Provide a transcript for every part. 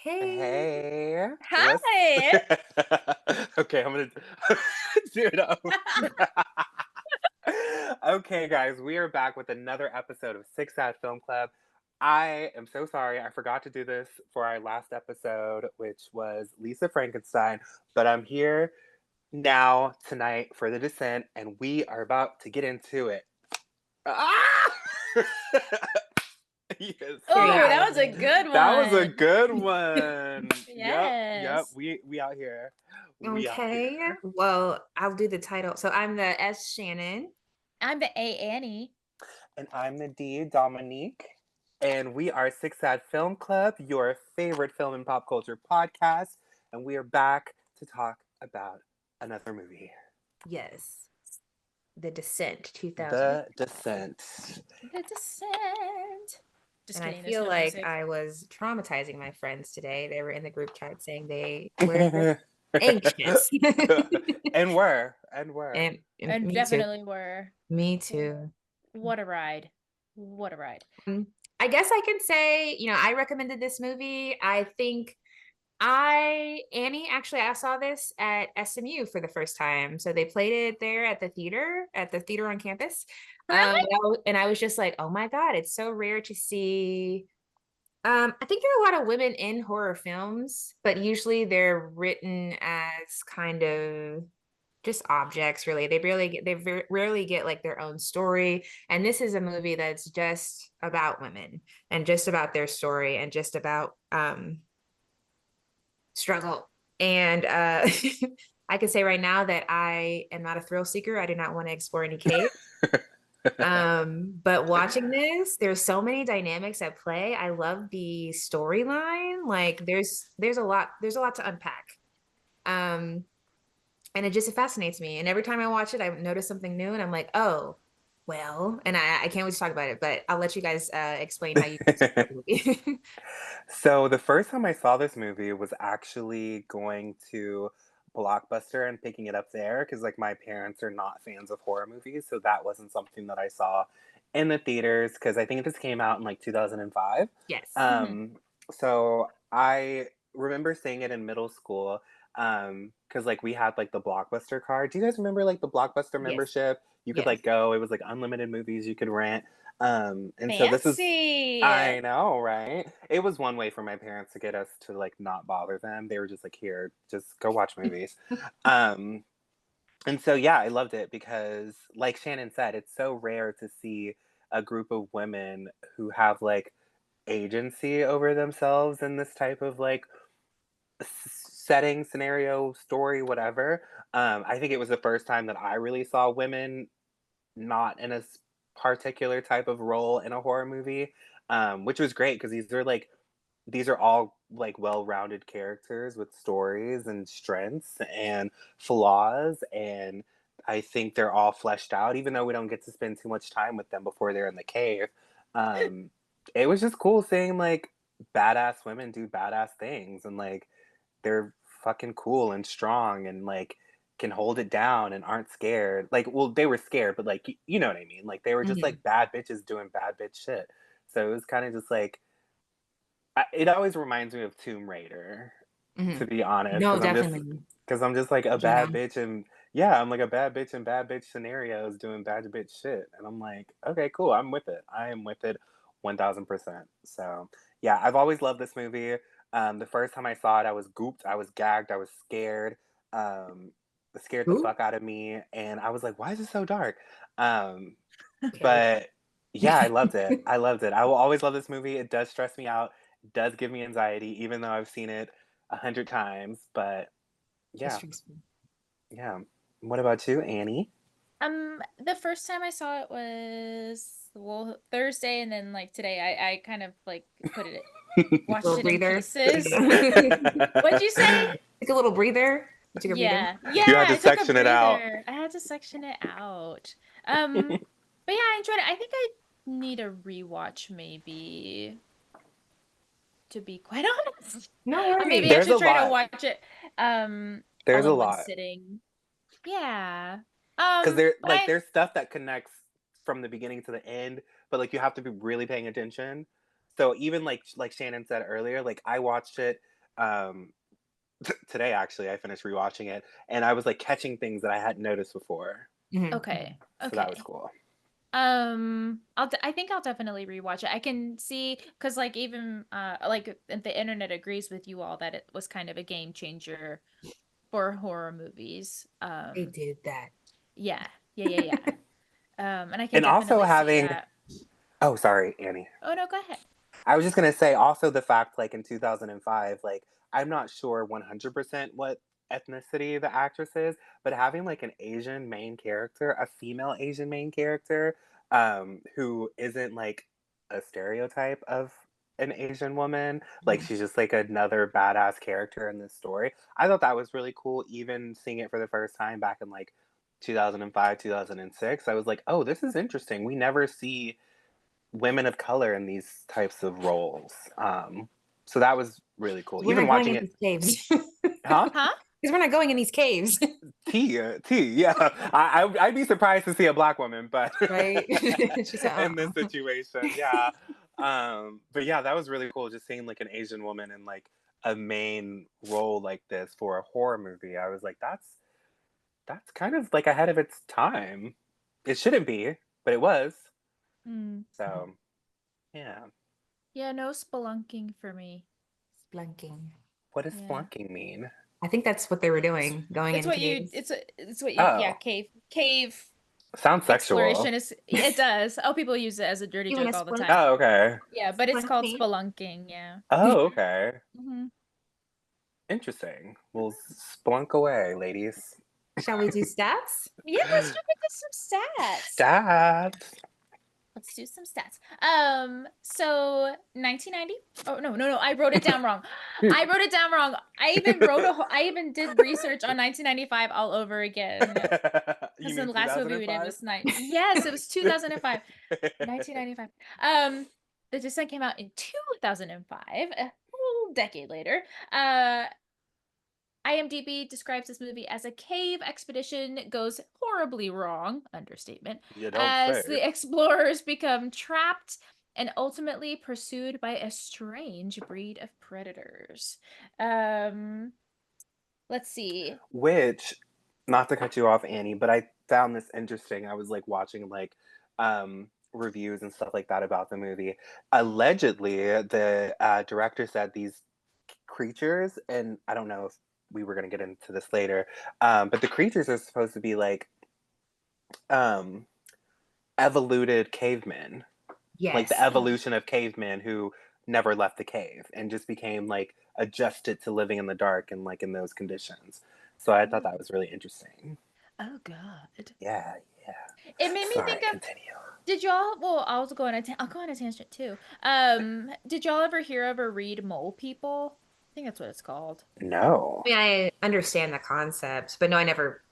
Hey. Hey, what's Hi. okay? I'm gonna do it over. Okay, guys, we are back with another episode of S.A.D Film Club. I am so sorry, I forgot to do this for our last episode, which was Lisa Frankenstein, but I'm here now tonight for the descent, and we are about to get into it. Ah! Yes. Oh, Period. that was a good That was a one. good one. Yep. Yes. We out here. We out Okay. here. Well, I'll do the title. So I'm the S. Shannon. I'm the A Annie. And I'm the D, Dominique. And we are Six Sad Film Club, your favorite film and pop culture podcast. And we are back to talk about another movie. Yes. The Descent 2000. The Descent. The Descent. Just And I kidding, there's feel no like music. I was traumatizing my friends today. They were in the group chat saying they were anxious. and were. And were. And And me too. definitely were. Me too. What a ride. What a ride. I guess I can say, I recommended this movie. I think Annie, actually, I saw this at SMU for the first time. So they played it there at the theater on campus. Really? And I was just like, oh my God, it's so rare to see. I think there are a lot of women in horror films, but usually they're written as kind of just objects, really. They rarely get like their own story. And this is a movie that's just about women and just about their story and just about struggle. And I can say right now that I am not a thrill seeker. I do not want to explore any cave. But watching this, there's so many dynamics at play. I love the storyline. Like there's a lot to unpack. Um, and it fascinates me. And every time I watch it, I notice something new, and I'm like, oh, well. And I can't wait to talk about it. But I'll let you guys explain how you. So the first time I saw this movie was actually going to Blockbuster and picking it up there because like my parents are not fans of horror movies, so that wasn't something that I saw in the theaters because I think this came out in like 2005. Yes. Mhm. So I remember seeing it in middle school because like we had like the Blockbuster card. Do you guys remember like the Blockbuster Yes. membership? You could Yes. like go, it was like unlimited movies you could rent. And so this is Fancy. I know, right? It was one way for my parents to get us to like not bother them. They were just like, here, just go watch movies. Um, and so yeah, I loved it because like Shannon said, it's so rare to see a group of women who have like agency over themselves in this type of like setting, scenario, story, whatever. I think it was the first time that I really saw women not in a particular type of role in a horror movie, which was great because these are all like well-rounded characters with stories and strengths and flaws, and I think they're all fleshed out, even though we don't get to spend too much time with them before they're in the cave. Um, it was just cool seeing like badass women do badass things, and like they're fucking cool and strong and like can hold it down and aren't scared. Like, well, they were scared, but like, you know what I mean? Like, they were just Mhm. like bad bitches doing bad bitch shit. So it was kind of just like, it always reminds me of Tomb Raider, to Mhm. be honest, No, definitely. because I'm just like a Genre. bad bitch, and yeah, I'm like a bad bitch in bad bitch scenarios doing bad bitch shit, and I'm like, okay, cool, I'm with it. I am with it, 1000%. So yeah, I've always loved this movie. The first time I saw it, I was gooped, I was gagged, I was scared. It scared the Who? fuck out of me, and I was like, why is it so dark? Um, Okay. but yeah, I loved it. I loved it. I will always love this movie. It does stress me out. It does give me anxiety, even though I've seen it 100 times. But It's yeah, stressful. yeah. What about you, Annie? The first time I saw it was Thursday, and then like today, I kind of like watched Little it in breather. pieces. Yeah. What'd you say? Take a little breather. You took a breather. Yeah, yeah, You had to I took a section it out. breather. I had to section it out. Um, but yeah, I enjoyed it. I think I need a rewatch maybe, to be quite honest. No Or maybe I worries. There's should a try to lot. watch it There's all a in one lot. sitting. Yeah. Because there But there's stuff that connects from the beginning to the end, but like you have to be really paying attention. So even like Shannon said earlier, like I watched it um today actually. I finished rewatching it and I was like catching things that I hadn't noticed before. Mhm. Okay. So that was Okay. cool. I think I'll definitely rewatch it. I can see because like even like the internet agrees with you all that it was kind of a game changer for horror movies. They did that. Yeah, yeah. And I can And also definitely see having that. oh sorry, Annie. Oh no, go ahead. I was just gonna say also the fact like in 2005, like I'm not sure 100% what ethnicity the actress is, but having like an Asian main character, a female Asian main character, who isn't like a stereotype of an Asian woman, like Mhm. she's just like another badass character in this story. I thought that was really cool, even seeing it for the first time back in like 2005, 2006. I was like, oh, this is interesting. We never see women of color in these types of roles. So that was really cool. We're Even not going watching in it, these caves. huh? Huh? Because we're not going in these caves, Yeah. I'd be surprised to see a black woman, but right? She said, in this uh-uh. situation, yeah. But yeah, that was really cool. Just seeing like an Asian woman in like a main role like this for a horror movie. I was like, that's kind of like ahead of its time. It shouldn't be, but it was. Mm. So yeah. Yeah, no spelunking for me. Splunking. What does Yeah. flunking mean? I think that's what they were It's doing, going it's in what you caves. it's what you yeah, Oh, cave sounds sexual. exploration is it does. Oh, people use it as a dirty You want joke to all the splunk? time. Oh, okay. Yeah, but it's Splunk called me? spelunking, yeah. Oh, okay. Hmm. Interesting. We'll splunk away, ladies. Shall we do stats? Yeah, let's jump into some stats. Stats. Let's do some stats. So 1990. Oh no, I wrote it down wrong. I wrote it down wrong. I even did research on 1995 all over again. You Because the mean last movie we did 2005? was nine. Yes, it was 2005. 1995. The Descent came out in 2005, a whole decade later. IMDb describes this movie as a cave expedition goes horribly wrong, understatement, You don't as say. the explorers become trapped and ultimately pursued by a strange breed of predators. Um, let's see. Which, not to cut you off, Annie, but I found this interesting. I was like watching like reviews and stuff like that about the movie. Allegedly, the director said these creatures, and I don't know if we were going to get into this later, but the creatures are supposed to be like um, evoluted cavemen, like the Yes. evolution of cavemen who never left the cave and just became like adjusted to living in the dark and like in those conditions. So I thought that was really interesting. Oh God. Yeah, yeah. It made me Sorry, think of continue. did y'all well I'll go on a tangent too. Did y'all ever hear of a Reid mole people? I think that's what it's called. No. I mean, I understand the concept, but no, I never,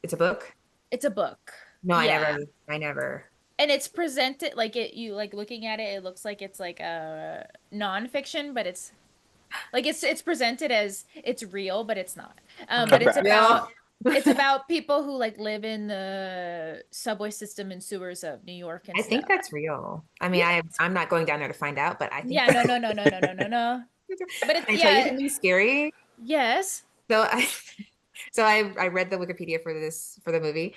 it's a book? It's a book. No, Yeah. I never. And it's presented like it you like looking at it, it looks like it's like a nonfiction, but it's like it's presented as it's real, but it's not. But Okay. Real. it's about people who like live in the subway system and sewers of New York and I think stuff. that's real. I mean, Yeah. I'm not going down there to find out, but I think Yeah, that's no. But Can it's I tell you yeah, something scary? yes. So I I read the Wikipedia for the movie.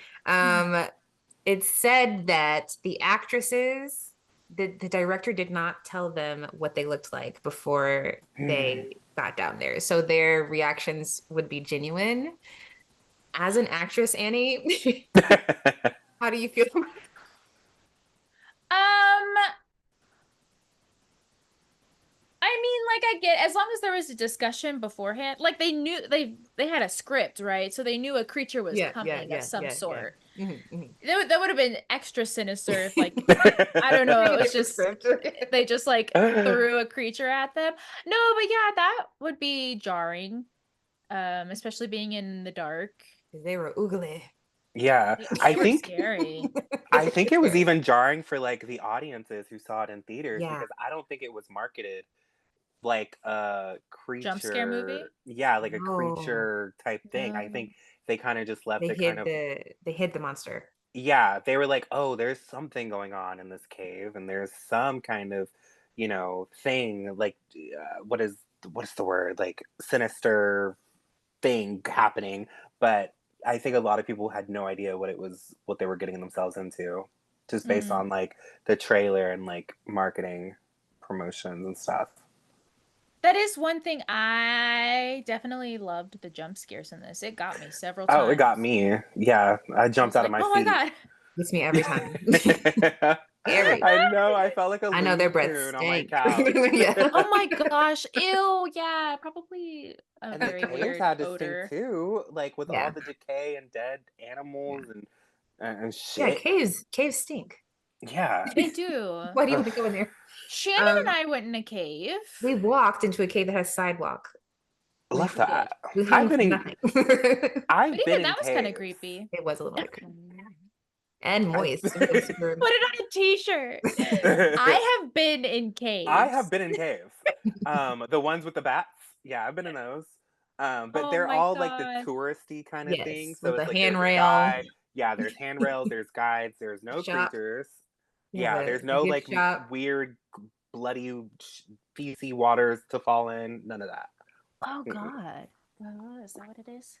It said that the actresses, the director did not tell them what they looked like before Hmm. they got down there. So their reactions would be genuine. As an actress, Annie, how do you feel? Um, I mean, like I get as long as there was a discussion beforehand, like they knew they had a script, right? So they knew a creature was coming of some Yeah. sort. Hmm. That would have been extra sinister if like I don't know, Maybe it a was different just script. they just like threw a creature at them. No, but yeah, that would be jarring. Especially being in the dark. They were oogly. Yeah, They were scary. I think it was even jarring for like the audiences who saw it in theaters Yeah. because I don't think it was marketed like a Jump scare creature, movie? yeah, like a No. creature type thing. I No. think they kind of just left it kind of, They hid the monster. yeah, they were like, oh, there's something going on in this cave and there's some kind of, thing, like what is the word, like sinister thing happening. But I think a lot of people had no idea what they were getting themselves into, just based on like the trailer and like marketing promotions and stuff. That is one thing I definitely loved, the jump scares in this. It got me several times. Oh, it got me. Yeah, I jumped out of my oh my seat. God. Gets me every time. I know. I felt like a I know their Looney breath Tune on my stank. couch. Yeah. Oh my gosh. Ew. Yeah. Probably a And the very caves weird had to stink odor. too, like with Yeah. all the decay and dead animals and Yeah, shit. caves stink. Yeah. They do. Why do you want to go in there? Shannon and I went in a cave. We walked into a cave that has sidewalk. Love that. We I've hung been in nothing. I've But been even in that was kind of caves. creepy. It was a little bit creepy. And moist. It was super... Put it on a t-shirt. I have been in caves. I have been in caves. The ones with the bats. Yeah, I've been in those. But Oh they're my all like the God. touristy kind of Yes, thing. with So it's the like there's a handrail. guide. Yeah, there's handrails, there's guides, there's no Shop. creatures. Yeah, Yeah, there's the no gift like shop. weird bloody feces waters to fall in. None of that. Oh God. Oh, is that what it is?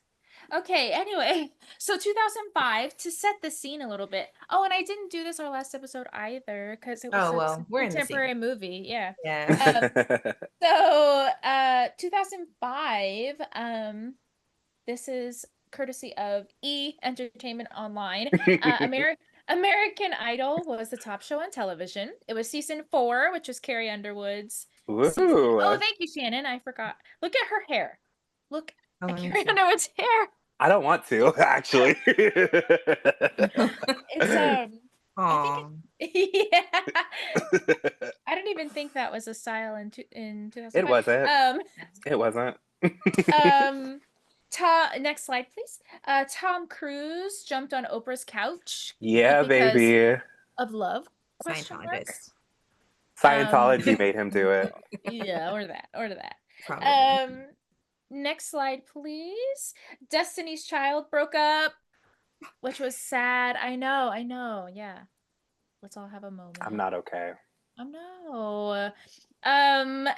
Okay, anyway, so 2005, to set the scene a little bit. Oh, and I didn't do this our last episode either because it was Oh, a well, we're in the contemporary movie. Yeah. Yeah. So, 2005, this is courtesy of E Entertainment Online. American Idol was the top show on television. It was season 4, which was Carrie Underwood's season. Oh, Ooh. thank you, Shannon. I forgot. Look at her hair. Look Oh, at let me Carrie see. Underwood's hair. I don't want to, actually. It's I Aw. think yeah. I don't even think that was a style in 2005. It wasn't. It wasn't. Next slide, please. Tom Cruise jumped on Oprah's couch. Yeah, because baby. of love? Question mark. Scientologist. Scientology made him do it. Yeah, or that. Probably. Next slide, please. Destiny's Child broke up, which was sad. I know. Yeah. Let's all have a moment. I'm not okay. Oh no. And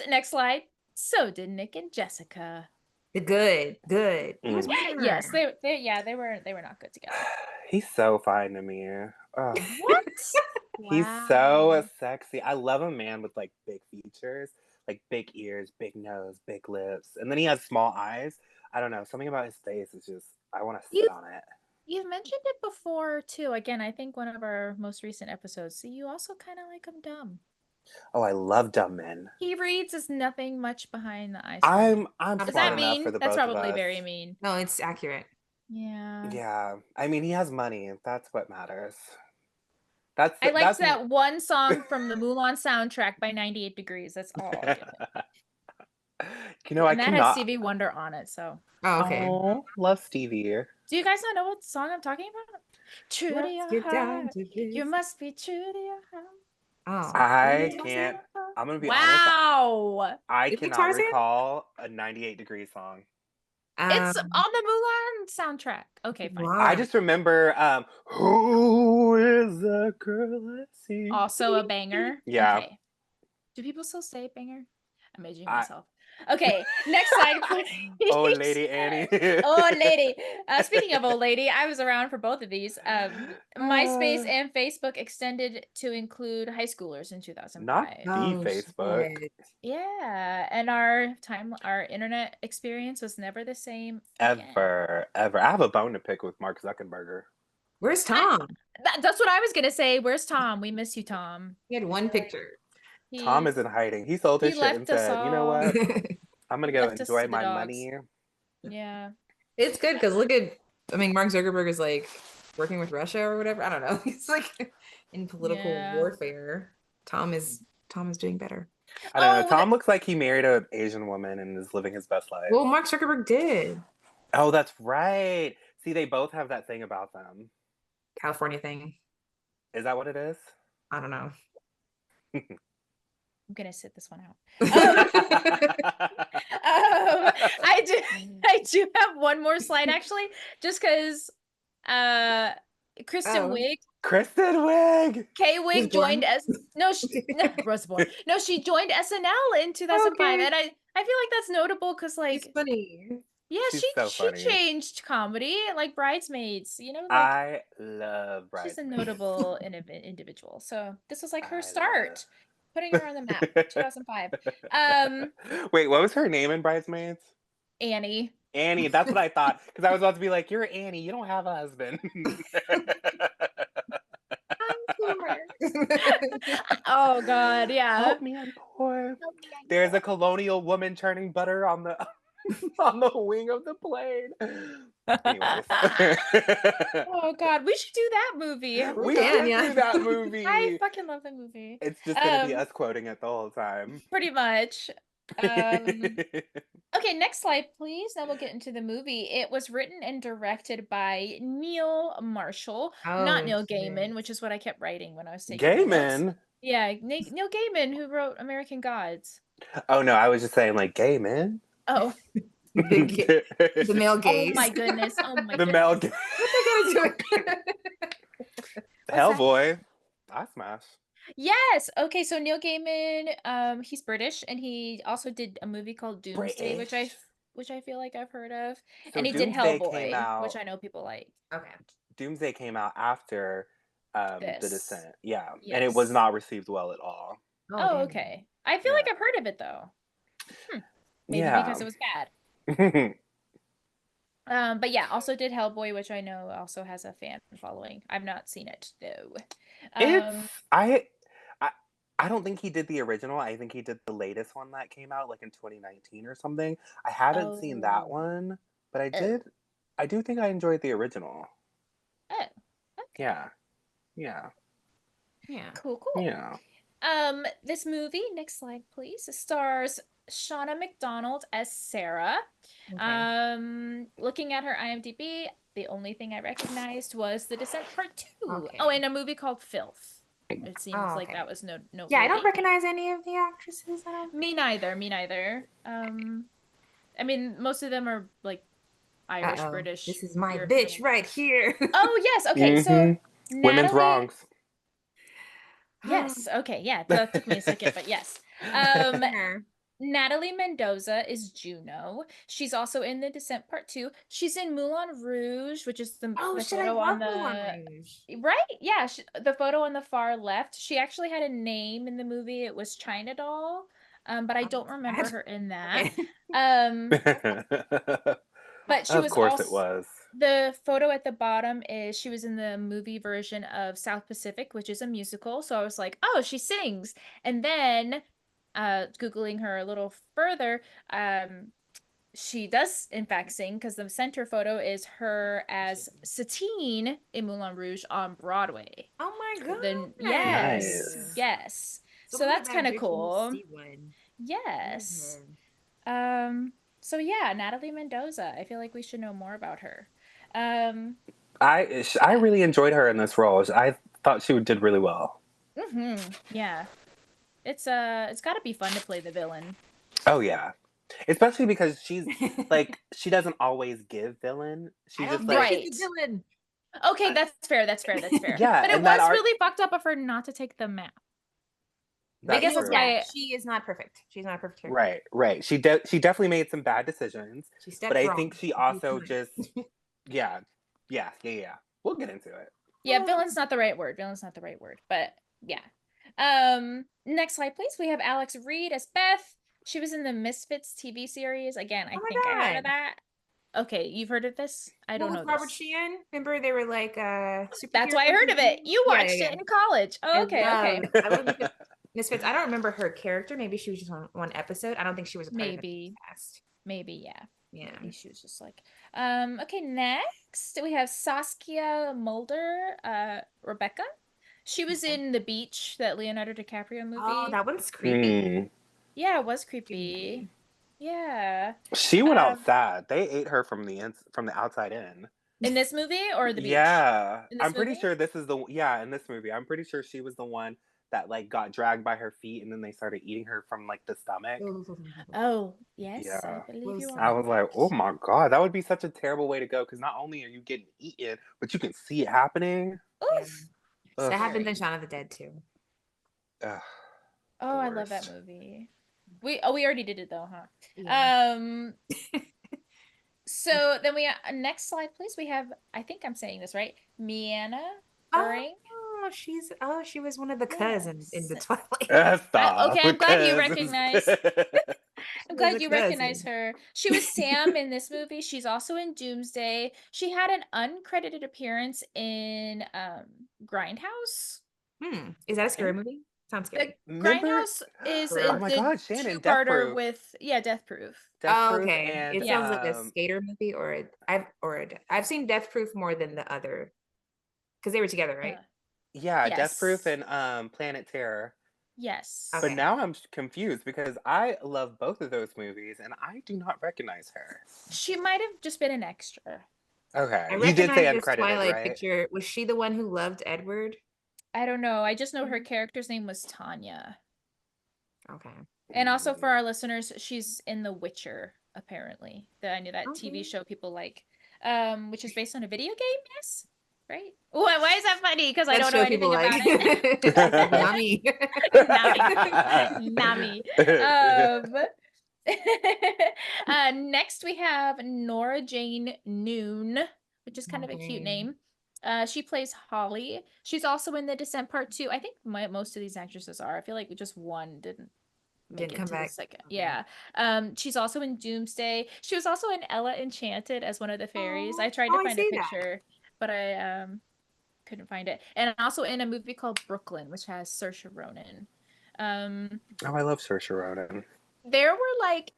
next slide. So did Nick and Jessica. Good. Yes, they were not good together. He's so fine to me. Ugh. What? He's so sexy. I love a man with like big features, like big ears, big nose, big lips, and then he has small eyes. I don't know, something about his face is just, I want to sit on it. You've mentioned it before too. Again, I think one of our most recent episodes. So you also kind of like him dumb. Oh, I love dumb men. He reads as nothing much behind the eyes. I'm Does smart that enough mean? for the That's both of probably us. very mean. No, it's accurate. Yeah. Yeah, I mean, he has money. That's what matters. I liked that one song from the Mulan soundtrack by 98 Degrees. That's all. I'll give it. You know, and that has Stevie Wonder on it. So. Oh, okay. Oh, love Stevie. Do you guys not know what song I'm talking about? True to your heart. You must be true to your heart. Oh. I can't. I'm gonna be honest. Wow. I cannot recall a 98 Degrees song. It's on the Mulan soundtrack. Okay, fine. Wow. I just remember who is the girl I see? Also a banger. Yeah. Okay. Do people still say banger? I'm aging myself. Okay, next slide, please. Oh, Lady Annie. Oh, lady. Speaking of old lady, I was around for both of these. MySpace and Facebook extended to include high schoolers in 2005. Not the Facebook. Shit. Yeah, and our internet experience was never the same Ever. I have a bone to pick with Mark Zuckerberg. Where's Tom? That's what I was gonna say. Where's Tom? We miss you, Tom. He had one picture. Tom is in hiding. He sold his shit and said, you know what? I'm going to go enjoy my money. Yeah. It's good because look at, Mark Zuckerberg is like working with Russia or whatever. I don't know. He's like in political warfare. Tom is doing better. I don't know. Tom looks like he married an Asian woman and is living his best life. Well, Mark Zuckerberg did. Oh, that's right. See, they both have that thing about them. California thing. Is that what it is? I don't know. I'm gonna sit this one out. I do have one more slide actually, just because Kristen Wiig. Kristen Wiig. Kay Who's Wiig born? joined Rose Bourne. No, she joined SNL in 2005, Okay. and I feel like that's notable because It's like funny. yeah, She's she so she funny. changed comedy like Bridesmaids. You know, like I love she's a Bridesmaids. notable individual. So this was like her I start, putting her on the map. 2005. Wait, what was her name in Bridesmaids? Annie. Annie. That's what I thought. Because I was about to be like, "You're Annie. You don't have a husband." I'm poor. Oh God, yeah. Help me, I'm poor. There's a colonial woman churning butter on the on the wing of the plane. Anyways. Oh God, we should do that movie. We can, should yeah. do that movie. I fucking love that movie. It's just gonna be us quoting it the whole time. Pretty much. Okay, next slide, please. Then we'll get into the movie. It was written and directed by Neil Marshall, not Neil Gaiman, which is what I kept writing when I was taking my notes. Gaiman? Yeah, Neil Gaiman, who wrote American Gods. Oh no, I was just saying like gay men. Oh, The male gaze. oh my goodness. Oh my The goodness. male gaze. What they gonna do? Hellboy. I smash. Yes. Okay, so Neil Gaiman, he's British, and he also did a movie called Doomsday, which I feel like I've heard of. So And he did Doomsday came Hellboy, out, which I know people like. Okay. Doomsday came out after The This. Descent. Yeah. Yes. And it was not received well at all. Oh, damn. okay. I feel like I've heard of it though. Maybe Yeah. because it was bad. But yeah, also did Hellboy, which I know also has a fan following. I've not seen it though. I don't think he did the original. I think he did the latest one that came out like in 2019 or something. I haven't seen that one, but I do think I enjoyed the original. Oh, okay. Yeah. Cool. Yeah. This movie, next slide, please, stars Shauna Macdonald as Sarah. Okay. Looking at her IMDb, the only thing I recognized was The Descent Part 2. Okay. Oh, and a movie called Filth. It seems like okay. that was no. Yeah, I don't recognize any of the actresses. Me neither. I mean, most of them are like Irish, British. This is my European. bitch right here. Oh yes, okay. So women's wrongs. Yes. Okay. Yeah. That took me a second, but yes. Natalie Mendoza is Juno. She's also in The Descent Part 2. She's in Moulin Rouge, which is the photo on the Moulin Rouge. Right? Yeah, the photo on the far left. She actually had a name in the movie. It was China Doll. But I don't remember her in that. But she was also, it was. The photo at the bottom is she was in the movie version of South Pacific, which is a musical. So I was like, oh, she sings. And then Googling her a little further, she does in fact sing, because the center photo is her as Satine in Moulin Rouge on Broadway. Oh my god. Then Nice. yes. So that's kind of cool. Yes. So yeah, Natalie Mendoza. I feel like we should know more about her. I really enjoyed her in this role. I thought she did really well. Yeah. It's got to be fun to play the villain. Oh yeah. Especially because she's like, she doesn't always give villain. She's just like right. Villain. Okay, that's fair. Yeah, but it was really fucked up of her not to take the map. I guess that's why she is not perfect. She's not a perfect character. Right. She definitely made some bad decisions. But I think she also just yeah. We'll get into it. Yeah, villain's not the right word. But yeah. Next slide, please. We have Alex Reid as Beth. She was in the Misfits TV series. Again, I think I heard of that. Okay, you've heard of this? I don't know. Robert Sheehan. Remember they were like That's why I heard of it. You watched it in college. Oh, okay. I love Misfits. I don't remember her character. Maybe she was just on one episode. I don't think she was a part of the cast. Maybe, yeah. Yeah. Maybe she was just like okay, next we have Saskia Mulder, Rebecca. She was in The Beach, that Leonardo DiCaprio movie. Oh, that one's creepy. Yeah, it was creepy. Yeah. She went out sad. They ate her from the outside in. In this movie or The Beach? Yeah. I'm movie? pretty sure this is in this movie. I'm pretty sure she was the one that like got dragged by her feet and then they started eating her from like the stomach. Oh, yes, Yeah. I believe you I are was like, oh my God, that would be such a terrible way to go because not only are you getting eaten, but you can see it happening. Yeah. Oof. So that Ugh. happened in Shaun of the Dead too. Ugh, Oh, the I love that worst. movie. We already did it though, huh? Yeah. So then next slide, please. We have, I think I'm saying this right, MyAnna Buring. Oh, she was one of the cousins in the Yes. Twilight. Stop, Okay, I'm glad you because recognize. I'm She was glad a you recognize cousin. her. She was Sam in this movie. She's also in Doomsday. She had an uncredited appearance in Grindhouse. Is that a scary movie? Sounds The scary. remember? Grindhouse is For real? Oh my the God, Shannon, Death two-parter Proof. with Death Proof. Death Oh, Proof okay. and It Yeah. sounds like a skater movie, I've seen Death Proof more than the other because they were together, right? yeah, Death Proof Yes. and Planet Terror. Yes. But Okay. now I'm confused because I love both of those movies and I do not recognize her. She might have just been an extra. Okay, I you did say recognize this uncredited, Twilight right? picture. Was she the one who loved Edward? I don't know. I just know her character's name was Tanya. Okay. And also for our listeners, she's in The Witcher, apparently. I knew that Okay. TV show people like, which is based on a video game, yes? Right? Why is that funny? Because I That don't know show people anything about like. it. Nami. Nami. Next we have Nora-Jane Noone, which is kind of a cute name. She plays Holly. She's also in The Descent Part 2. I think most of these actresses are. I feel like just one didn't make Didn't it come to the back. second. Okay. Yeah. She's also in Doomsday. She was also in Ella Enchanted as one of the fairies. I tried to I find a see picture, but I couldn't find it. And also in a movie called Brooklyn, which has Saoirse Ronan. Oh, I love Saoirse Ronan. There were like,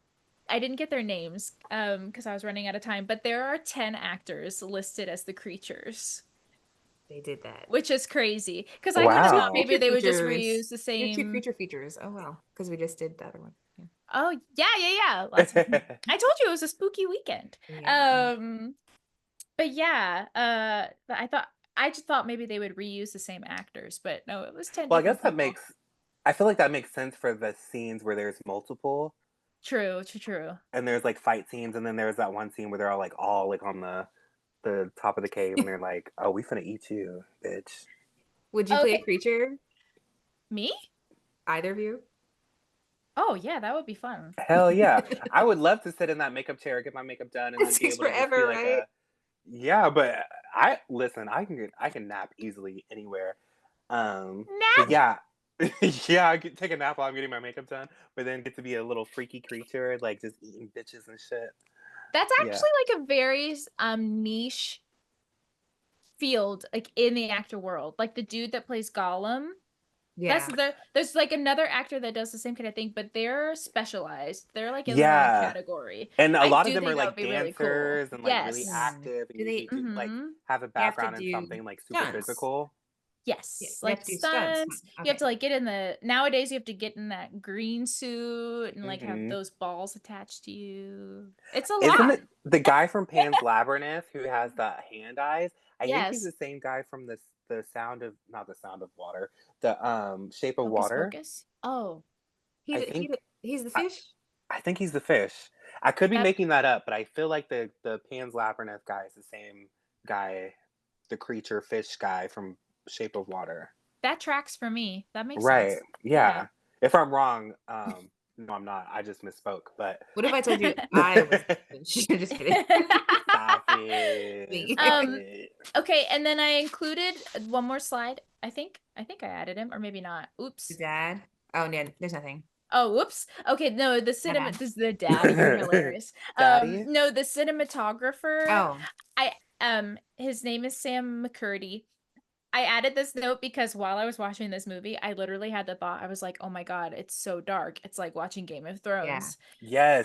I didn't get their names because I was running out of time, but there are 10 actors listed as the creatures. They did that. Which is crazy. Because I kind of thought Wow. maybe they would just Features. reuse the Your two same. creature features. Oh well, because we just did the other one. Yeah. Oh, yeah. I told you it was a spooky weekend. Yeah. But yeah, I just thought maybe they would reuse the same actors, but no, it was 10 Well, I guess different people. I feel like that makes sense for the scenes where there's multiple. True. And there's like fight scenes, and then there's that one scene where they're all like on the top of the cave, and they're like, "Oh, we finna eat you, bitch." Would you play a creature? Me? Either of you? Oh yeah, that would be fun. Hell yeah. I would love to sit in that makeup chair, get my makeup done, and It then be takes able to just be forever, like right? yeah, but I can nap easily anywhere. So Nap? yeah. Yeah, I could take a nap while I'm getting my makeup done, but then get to be a little freaky creature, like just eating bitches and shit. That's Yeah. actually like a very niche field, like in the actor world. Like the dude that plays Gollum. Yeah. There's like another actor that does the same kind of thing, but they're specialized. They're like in their own Yeah. category. And a I lot do of them think are that would like be really cool. dancers and like really Yes. active and Do they- usually like have a You have to background in do something like super stunts. physical. Yes. Yeah, you Like have to do stunts. stunts. Okay. You have to like get in nowadays you have to get in that green suit and like have Mhm. those balls attached to you. It's a Isn't lot. it the guy from Pan's Labyrinth who has the hand eyes? I think he's Yes. the same guy from the Sound of not the Sound of Water, the Shape of Hocus Water. Pocus. Oh. I think He's the fish? I think he's the fish. I could be Yep. making that up, but I feel like the Pan's Labyrinth guy is the same guy, the creature fish guy from Shape of Water. That tracks for me. That makes Right. sense. Yeah. If I'm wrong, no, I'm not. I just misspoke. But What if I told you I was the fish? Just kidding. stop it. Me. Stop it. Okay, and then I included one more slide. I think I added him, or maybe not. Oops. Dad? Oh, no, there's nothing. Oh, whoops. Okay, no, the Dad. This is the dad. You're hilarious. Daddy? No, the cinematographer. Oh. His name is Sam McCurdy. I added this note because while I was watching this movie, I literally had the thought, I was like, oh my God, it's so dark. It's like watching Game of Thrones. Yes.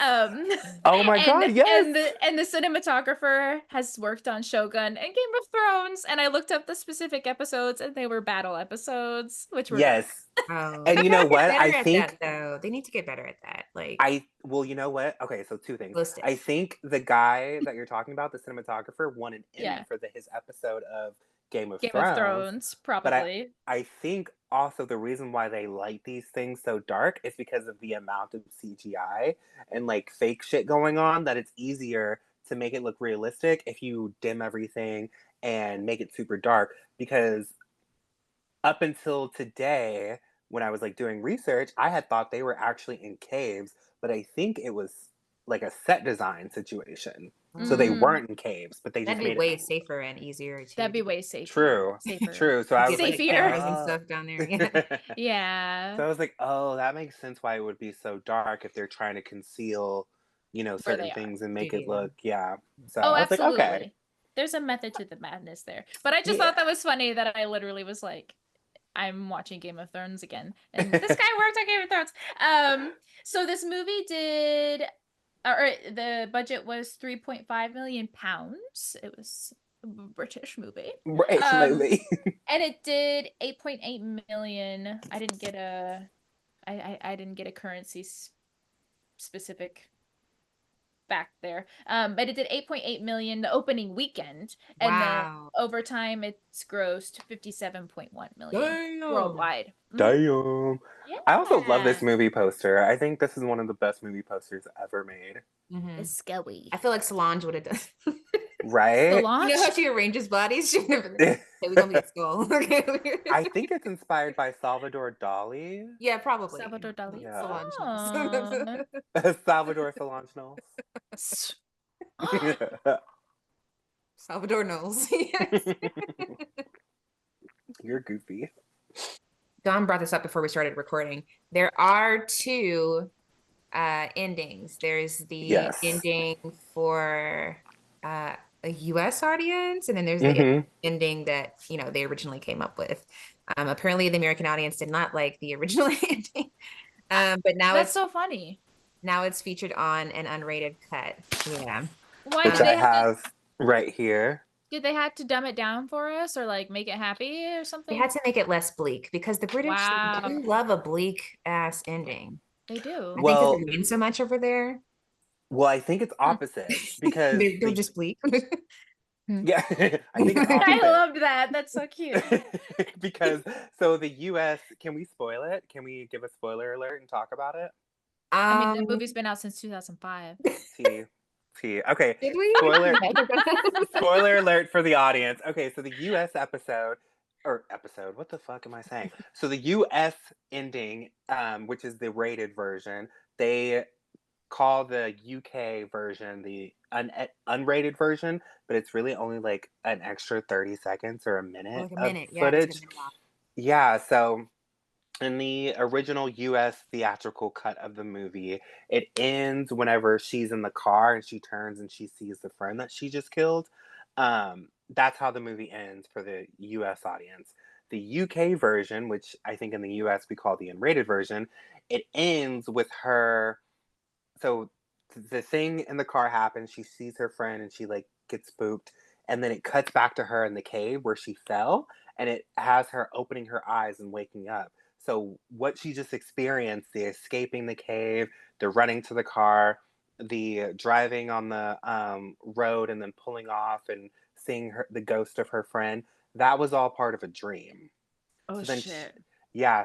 Oh my God, yes. And the cinematographer has worked on Shogun and Game of Thrones. And I looked up the specific episodes and they were battle episodes, which were yes. Oh. And you know what? Better I at think that, though. They need to get better at that. Like well, you know what? Okay, so two things. Realistic. I think the guy that you're talking about, the cinematographer, won an Emmy Yeah. for his episode of Game of Game of Thrones. Thrones, But probably. I think also the reason why they light these things so dark is because of the amount of CGI and like fake shit going on, that it's easier to make it look realistic if you dim everything and make it super dark. Because up until today, when I was like doing research, I had thought they were actually in caves, but I think it was like a set design situation. So they Mm. weren't in caves, but they That'd just be made way it safer and easier too. That'd be way safer. true. Safer. True. So I was Get like Safier. cameras and like, stuff down there. Yeah. oh. Yeah. So I was like, oh, that makes sense why it would be so dark if they're trying to conceal, you know, Where certain they are. things and make it Studio. look, yeah. So Oh, I was like, okay. absolutely. There's a method to the madness there. But I just Yeah. thought that was funny that I literally was like, I'm watching Game of Thrones again. And this guy worked on Game of Thrones. So this movie did, or the budget was 3.5 million pounds. It was a British movie. British movie. And it did 8.8 million. I didn't get a currency specific back there. But it did 8.8 million the opening weekend, and then Wow. over time it's grossed 57.1 million Damn. worldwide. Damn. Yeah. I also love this movie poster. I think this is one of the best movie posters ever made. Mhm. It's scary. I feel like Solange would have done. Right? You know how Solange? she arranges bodies? She never. Hey, we're gonna be a skull. I think it's inspired by Salvador Dali. Yeah, probably. Salvador Dali. Yeah. Solange. Oh. Salvador Solange Knowles. Salvador Knowles. Yes. You're goofy. Don brought this up before we started recording. There are two endings. There's the Yes. ending for a US audience, and then there's the Mhm. ending that they originally came up with. Apparently the American audience did not like the original ending. But now That's it's so funny. now it's featured on an unrated cut. Yeah. Why Which did I they have to, have right here. did they have to dumb it down for us or like make it happy or They something? had to make it less bleak because the British Wow. do love a bleak ass ending. They do. I think Well, because they win so much over there. well, I think it's opposite because They're just bleak. yeah, I think it's I opposite. loved that. That's so cute. Because so the US, can we spoil it? Can we give a spoiler alert and talk about it? I mean, the movie's been out since 2005. T. Okay. Did we? Spoiler alert for the audience. Okay, so the US what the fuck am I saying? So the US ending, which is the rated version, they call the UK version the unrated version, but it's really only like an extra 30 seconds or a minute Like a of minute, yeah. footage. Yeah, so in the original US theatrical cut of the movie, it ends whenever she's in the car and she turns and she sees the friend that she just killed. That's how the movie ends for the US audience. The UK version, which I think in the US we call the unrated version, it ends with her. So the thing in the car happens, she sees her friend and she like gets spooked, and then it cuts back to her in the cave where she fell, and it has her opening her eyes and waking up. So what she just experienced, the escaping the cave, the running to the car, the driving on the road and then pulling off and seeing the ghost of her friend, that was all part of a dream. Oh, So then shit. yeah,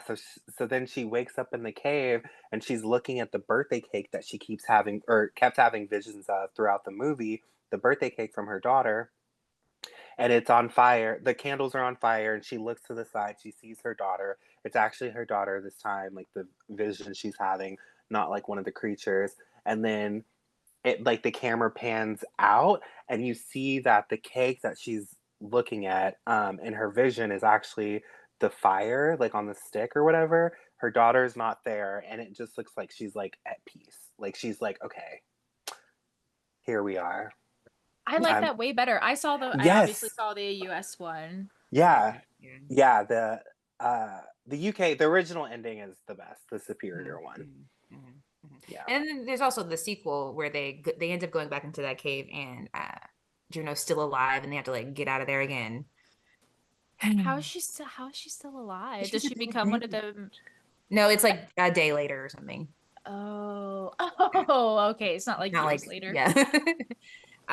so then she wakes up in the cave and she's looking at the birthday cake that she keeps having or kept having visions of throughout the movie, the birthday cake from her daughter, and it's on fire. The candles are on fire, and she looks to the side. She sees her daughter. It's actually her daughter this time, like the vision she's having, not like one of the creatures. And then it like the camera pans out, and you see that the cake that she's looking at in her vision is actually the fire, like on the stick or whatever. Her daughter's not there, and it just looks like she's like at peace. Like she's like, okay, here we are. I like that way better. I obviously Yes. saw the US one. Yeah. Yeah, the UK, the original ending is the best, the superior one. Yeah. And then there's also the sequel where they end up going back into that cave and Juno's still alive and they have to like get out of there again. How is she still alive? Does she become one of them? No, it's like a day later or something. Oh, okay. It's not like Not years like later. Yeah.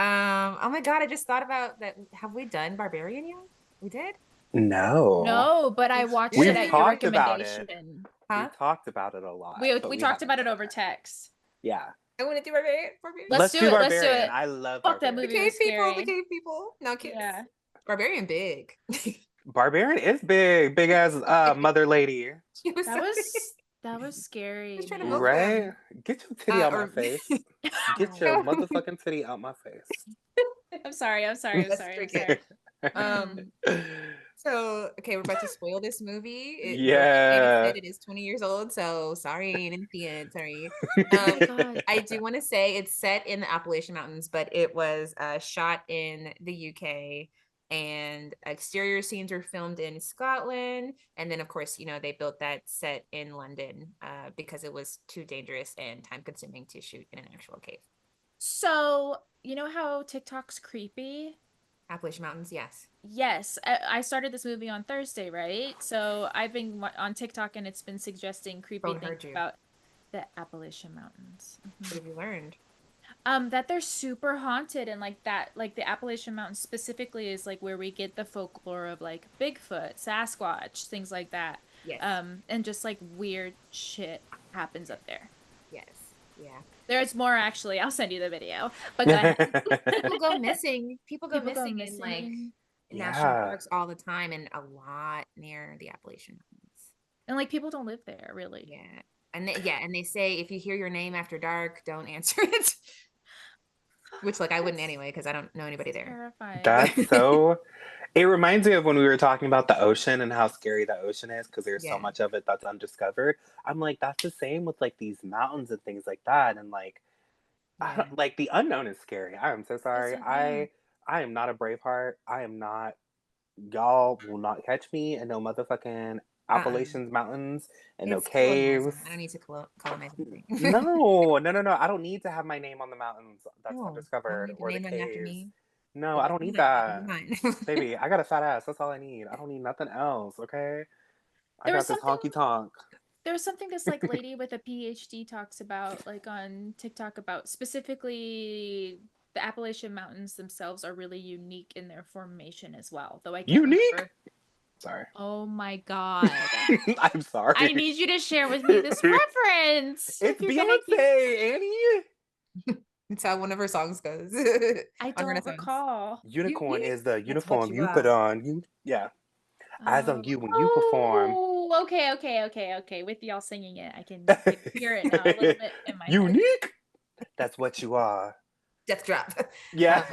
Oh my God, I just thought about that. Have we done Barbarian yet? We did? No. No, but I watched it We've at your talked about it. recommendation. Huh? We've talked about it a lot. We but talked haven't about it done over text. Yeah. I want to do Barbarian. Let's do it. Let's do Barbarian. it. I love Fuck, that Barbarian. The movie was cave people, the scary. cave people. No kids. Yeah. Barbarian big. Barbarian is big. Big as mother lady. She was so big. That was scary. Just trying to man. milk Right? them. Get your titty out my Or face. Get your motherfucking titty out my face. I'm sorry. Let's drink it. So, okay, we're about to spoil this movie. Annie said it is 20 years old, so sorry, Cynthia, sorry. God. I do want to say it's set in the Appalachian Mountains, but it was shot in the UK, and exterior scenes were filmed in Scotland, and then of course, they built that set in London because it was too dangerous and time consuming to shoot in an actual cave. So, you know how TikTok's creepy? Appalachian Mountains, yes. Yes, I started this movie on Thursday, right? So I've been on TikTok and it's been suggesting creepy things about the Appalachian Mountains. What have you learned? That they're super haunted, and like the Appalachian Mountains specifically is like where we get the folklore of like Bigfoot, Sasquatch, things like that. Yes. And just like weird shit happens up there. Yes. Yeah. There's more actually. I'll send you the video. But go ahead. People go missing. People go missing in like national parks all the time, and a lot near the Appalachian Mountains. And like people don't live there, really. Yeah. And they say if you hear your name after dark, don't answer it. Which like I wouldn't anyway, because I don't know anybody there. Terrifying. That's so. It reminds me of when we were talking about the ocean and how scary the ocean is because there's so much of it that's undiscovered. I'm like, that's the same with like these mountains and things like that. And like, like the unknown is scary. I am so sorry. I am not a Braveheart. I am not. Y'all will not catch me in no motherfucking Appalachians mountains and no caves. I don't need to colonize anything. No. I don't need to have my name on the mountains that's undiscovered or the caves. No, I don't need that. Baby, I got a fat ass. That's all I need. I don't need nothing else, okay? I got this honky tonk. There was something this like lady with a PhD talks about like on TikTok about specifically the Appalachian Mountains themselves are really unique in their formation as well. Though I can't remember. Sorry. Oh my God. I'm sorry. I need you to share with me this reference. It's Beyonce, Annie. That's how one of her songs goes. I don't recall. Unicorn is the uniform you put on. Eyes on you when you perform. Oh, okay. With y'all singing it, I can hear it now a little bit in my Unique. Head. That's what you are. Death drop. Yeah.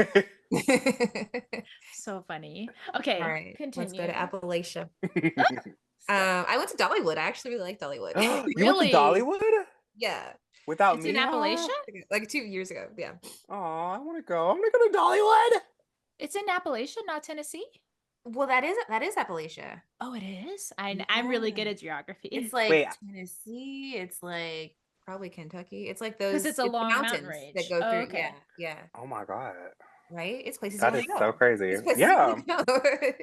So funny. Okay, all right. Continue. Let's go to Appalachia. I went to Dollywood. I actually really like Dollywood. You went to Dollywood? Yeah. Without it's me? It's in Appalachia? Like 2 years ago. Yeah. Oh, I want to go. I'm going to go to Dollywood. It's in Appalachia, not Tennessee? Well, that is Appalachia. Oh, it is? I'm really good at geography. It's like Tennessee. It's like probably Kentucky. It's like those. Because it's a long mountains mountain range that go through. Okay. Yeah. Oh my God. Right? It's places that you is go. So crazy. Yeah.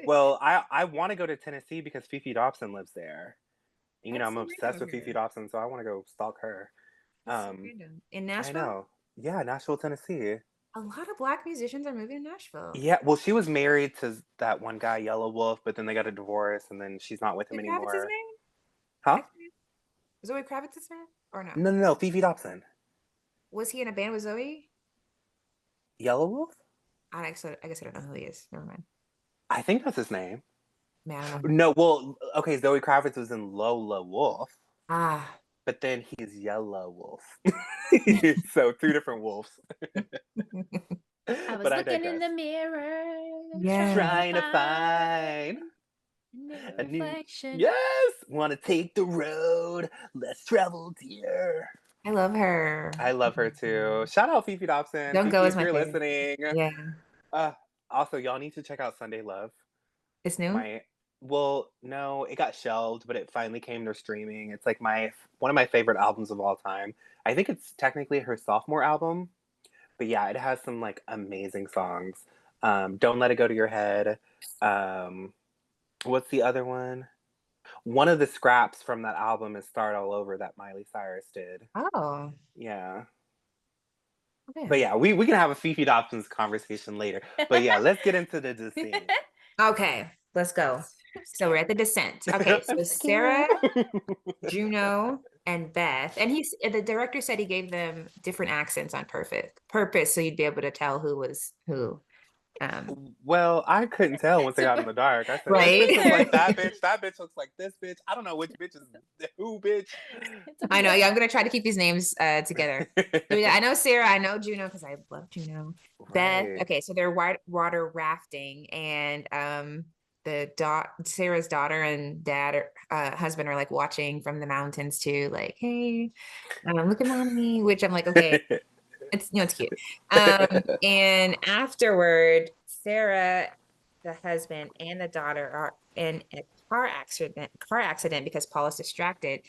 Well, I want to go to Tennessee because Fifi Dobson lives there. You know, I'm obsessed with Fifi Dobson, so I want to go stalk her. So in Nashville? I know. Yeah, Nashville, Tennessee. A lot of Black musicians are moving to Nashville. Yeah, well, she was married to that one guy, Yellow Wolf, but then they got a divorce, and then she's not with him anymore. Kravitz's name? Huh? Zoe Kravitz's name? Or no? No, Fifi Dobson. Was he in a band with Zoe? Yellow Wolf? I guess I don't know who he is. Never mind. I think that's his name. Man, no, well, okay, Zoe Kravitz was in Lola Wolf. Ah. But then he's Yellow Wolf. So 2 different wolves. I was looking in the mirror. Trying to find a new reflection. Yes! Want to take the road. Let's travel, dear. I love her. I love her too. Shout out Fifi Dobson. Don't Fifi, go as if my you're favorite. listening. Yeah. Also, y'all need to check out Sunday Love. It's new? Well, no, it got shelved, but it finally came to streaming. It's like one of my favorite albums of all time. I think it's technically her sophomore album, but yeah, it has some like amazing songs. Don't Let It Go to Your Head. What's the other one? One of the scraps from that album is Start All Over that Miley Cyrus did. Oh. Yeah. Okay. But yeah, we can have a Fifi Dobson's conversation later. But yeah, let's get into the scene. Okay. let's go. So we're at the descent. Okay, so I'm Sarah, scared. Juno, and Beth, and the director said he gave them different accents on purpose, so you'd be able to tell who was who. Well, I couldn't tell once they got in the dark. I said, Right? this bitch looks like that bitch. That bitch looks like this bitch. I don't know which bitch is who, bitch. I know. Yeah, I'm gonna try to keep these names together. So I know Sarah. I know Juno because I love Juno. Beth. Right. Okay, so they're water rafting, and Sarah's daughter and dad husband are like watching from the mountains too, like, hey, look at mommy. Which I'm like, okay, it's it's cute. And afterward, Sarah, the husband, and the daughter are in a car accident because Paul is distracted,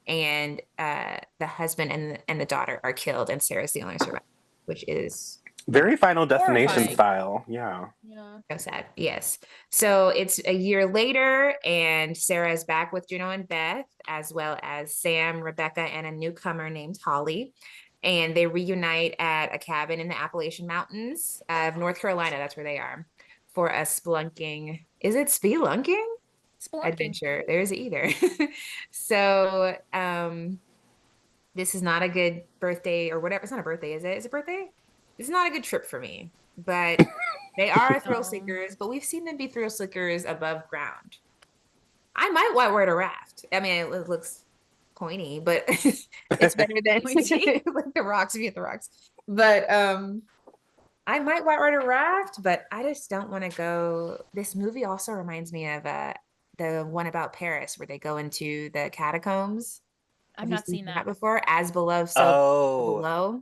and the husband and the daughter are killed, and Sarah's the only survivor, which is Very Final Destination Horrifying. style. Yeah. Yeah. so sad. Yes. So it's a year later, and Sarah is back with Juno and Beth, as well as Sam, Rebecca, and a newcomer named Holly. And they reunite at a cabin in the Appalachian Mountains of North Carolina. That's where they are for a spelunking. Is it spelunking? Spelunking. Adventure. There's either. So this is not a good birthday or whatever. It's not a birthday, is it? Is it birthday? It's not a good trip for me, but they are thrill seekers, but we've seen them be thrill seekers above ground. I might whitewater a raft. I mean, it looks pointy, but it's better than Pointy? like the rocks, if you hit the rocks. But I might whitewater a raft, but I just don't want to go. This movie also reminds me of the one about Paris where they go into the catacombs. I've Have you not seen that. before? As below, so Oh. below.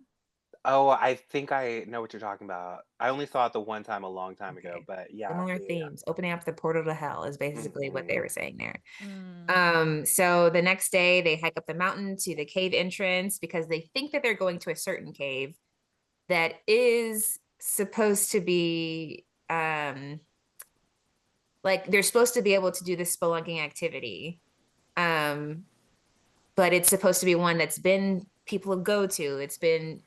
Oh, I think I know what you're talking about. I only saw it the one time a long time ago, Okay. but yeah. Similar themes. Opening up the portal to hell is basically what they Mhm. were saying there. Mm. So the next day they hike up the mountain to the cave entrance because they think that they're going to a certain cave that is supposed to be like they're supposed to be able to do this spelunking activity. But it's supposed to be one that's been people go to. It's people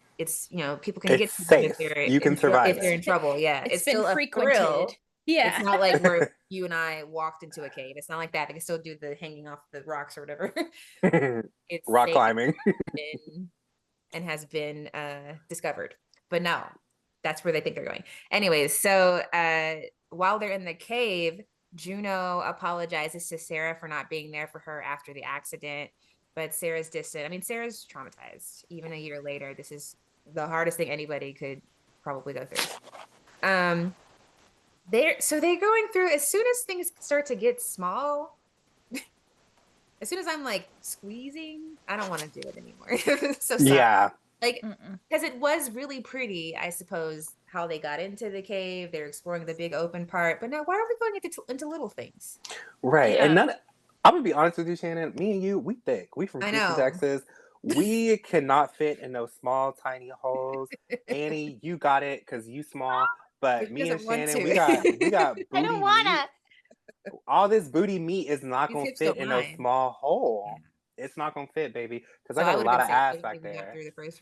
can get It's to them safe. You can if survive they're in it. trouble. Yeah, It's still been a thrill. frequented. Yeah. It's not like where you and I walked into a cave. It's not like that. They can still do the hanging off the rocks or whatever. It's Rock safe climbing. and has been discovered. But no, that's where they think they're going. Anyways, so while they're in the cave, Juno apologizes to Sarah for not being there for her after the accident. But Sarah's distant. I mean, Sarah's traumatized. Even a year later, this is the hardest thing anybody could probably go through. They're going through as soon as things start to get small. As soon as I'm like squeezing, I don't want to do it anymore. So sorry. Yeah. Like, because it was really pretty, I suppose, how they got into the cave. They're exploring the big open part. But now, why are we going into little things? Right. Yeah. And I'm gonna be honest with you, Shannon. Me and you, we thick. We from I Houston, know. Texas. We cannot fit in those small, tiny holes. Annie, you got it because you small. But She me and doesn't want Shannon, to. we got I don't booty wanna. meat. All this booty meat is not These gonna hips fit don't in no mind. small hole. Yeah. It's not gonna fit, baby. Because So I I got a would have lot been of safe. I ass would have back given up there. through the first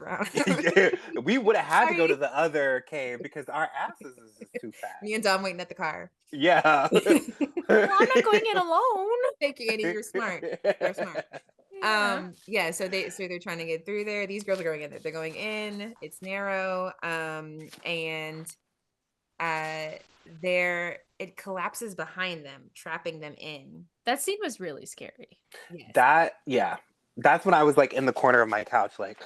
round. We would have had to go to Sorry. the other cave because our asses is just too fat. Me and Dom waiting at the car. Yeah. Well, I'm not going in alone. Thank you, Annie. You're smart. You're smart. Yeah. So they're trying to get through there. These girls are going in there. They're going in. It's narrow. And it collapses behind them, trapping them in. That scene was really scary. Yes. That's when I was like in the corner of my couch, like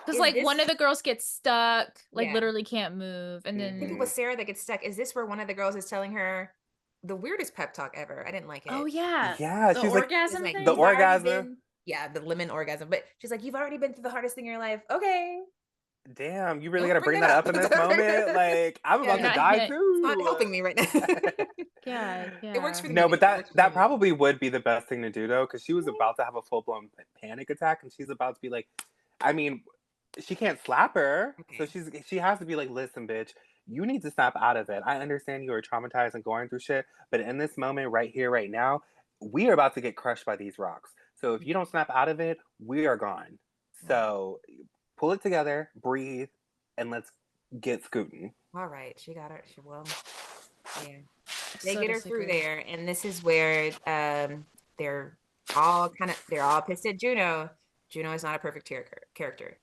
Because Is like this- one of the girls gets stuck, like Yeah. literally can't move, and I think then it was Sarah that gets stuck. Is this where one of the girls is telling her the weirdest pep talk ever? I didn't like it. oh yeah, yeah, the she's like orgasm It's like, thing. the "You've already orgasm. the lemon orgasm. But she's like, you've already been through the hardest thing in your life. Okay. Damn, you really Don't gotta bring bring that that up in this moment? Like, I'm Yeah, about You're to not die hit. too. It's not helping me right now. Yeah. It works for the No, movie. but It works for the that movie. probably would be the best thing to do though, because she was about to have a full-blown panic attack and she's about to be like, I mean, she can't slap her. So Okay. she has to be like, listen, bitch, you need to snap out of it. I understand you are traumatized and going through shit, but in this moment right here, right now, we are about to get crushed by these rocks. So if you don't snap out of it, we are gone. So pull it together, breathe, and let's get scooting. All right. She got it. Yeah. They So get her through disagree. there, and this is where they're they're all pissed at Juno. Juno is not a perfect character.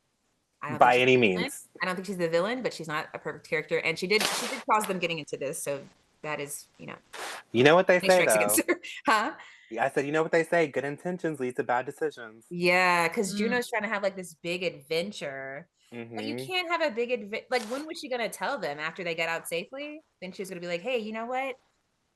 I don't think By she's any the villain. means. I don't think she's the villain, but she's not a perfect character. And she did cause them getting into this, so that is, You know what they many say, strikes against though? her. Huh? I said, you know what they say? Good intentions lead to bad decisions. Yeah, because Mm. Juno's trying to have like this big adventure. But you Mm-hmm. can't have a big like when was she gonna tell them after they get out safely? Then she's gonna be like, hey, you know what?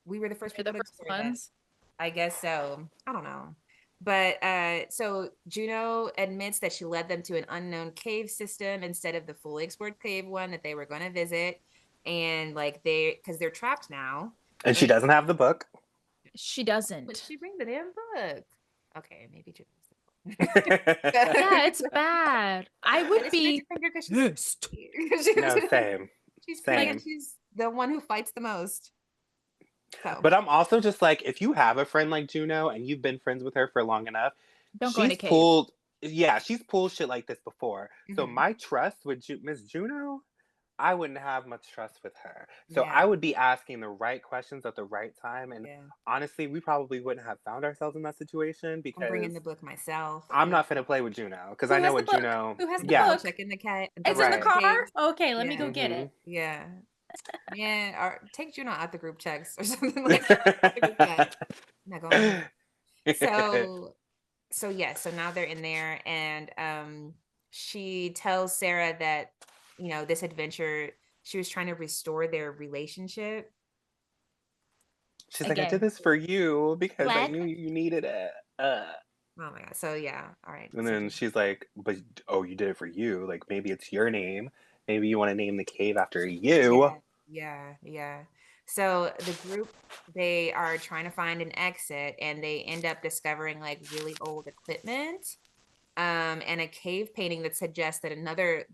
We were the first You're the people to first explore that. ones. I guess so. I don't know. But so Juno admits that she led them to an unknown cave system instead of the fully explored cave one that they were going to visit. And like because they're trapped now. And she And doesn't have the book. She but doesn't. she bring the damn book. Okay, maybe Juno's Yeah, it's bad. I I would just be think because pissed. No, same. she's Same. she's the one who fights the most. So But I'm also just like, if you have a friend like Juno and you've been friends with her for long enough, Don't go in a she's cave. pulled, yeah, she's pulled shit like this before. So Mhm. my trust with Miss Juno, I wouldn't have much trust with her. So Yeah. I would be asking the right questions at the right time. And Yeah. honestly, we probably wouldn't have found ourselves in that situation I'm because bringing the book myself. I'm not finna play with Juno because Who I know has the what book? Juno. Who has the Yeah. book? Check in the cat. It's in the Right. car? Okay, let me go Yeah. get it. Yeah. Man, or take Juno out the group checks or something like that. I'm not going. So yeah, so now they're in there and she tells Sarah that, this adventure, she was trying to restore their relationship. She's like, I did Again. this for you because I Black. knew you needed it. Oh my god. So yeah, all right. And So then she's like, but you did it for you. Like maybe it's your name. Maybe you want to name the cave after you. yeah. So the group, they are trying to find an exit and they end up discovering like really old equipment and a cave painting that suggests that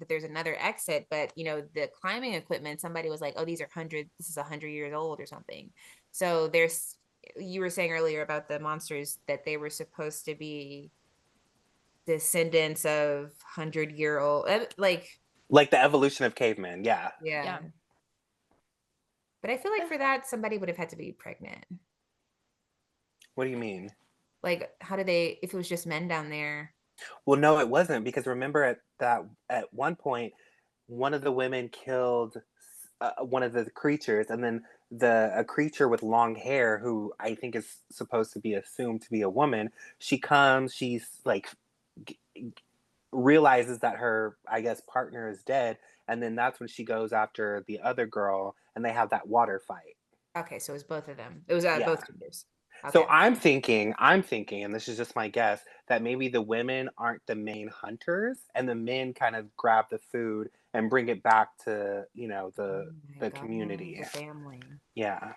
there's another exit, but the climbing equipment, somebody was like, oh, this is 100 years old or something. So you were saying earlier about the monsters that they were supposed to be descendants of 100-year-old, Like the evolution of cavemen. Yeah. yeah. But I feel like for that, somebody would have had to be pregnant. What do you mean? Like, how do if it was just men down there? Well, no, it wasn't because remember at one point, one of the women killed one of the creatures, and then a creature with long hair, who I think is supposed to be assumed to be a woman, she's like realizes that her, I guess, partner is dead, and then that's when she goes after the other girl, and they have that water fight. Okay, so it was both of them. It was Yeah. both genders. Okay. So I'm thinking, and this is just my guess, that maybe the women aren't the main hunters, and the men kind of grab the food and bring it back to the community, the family. Yeah.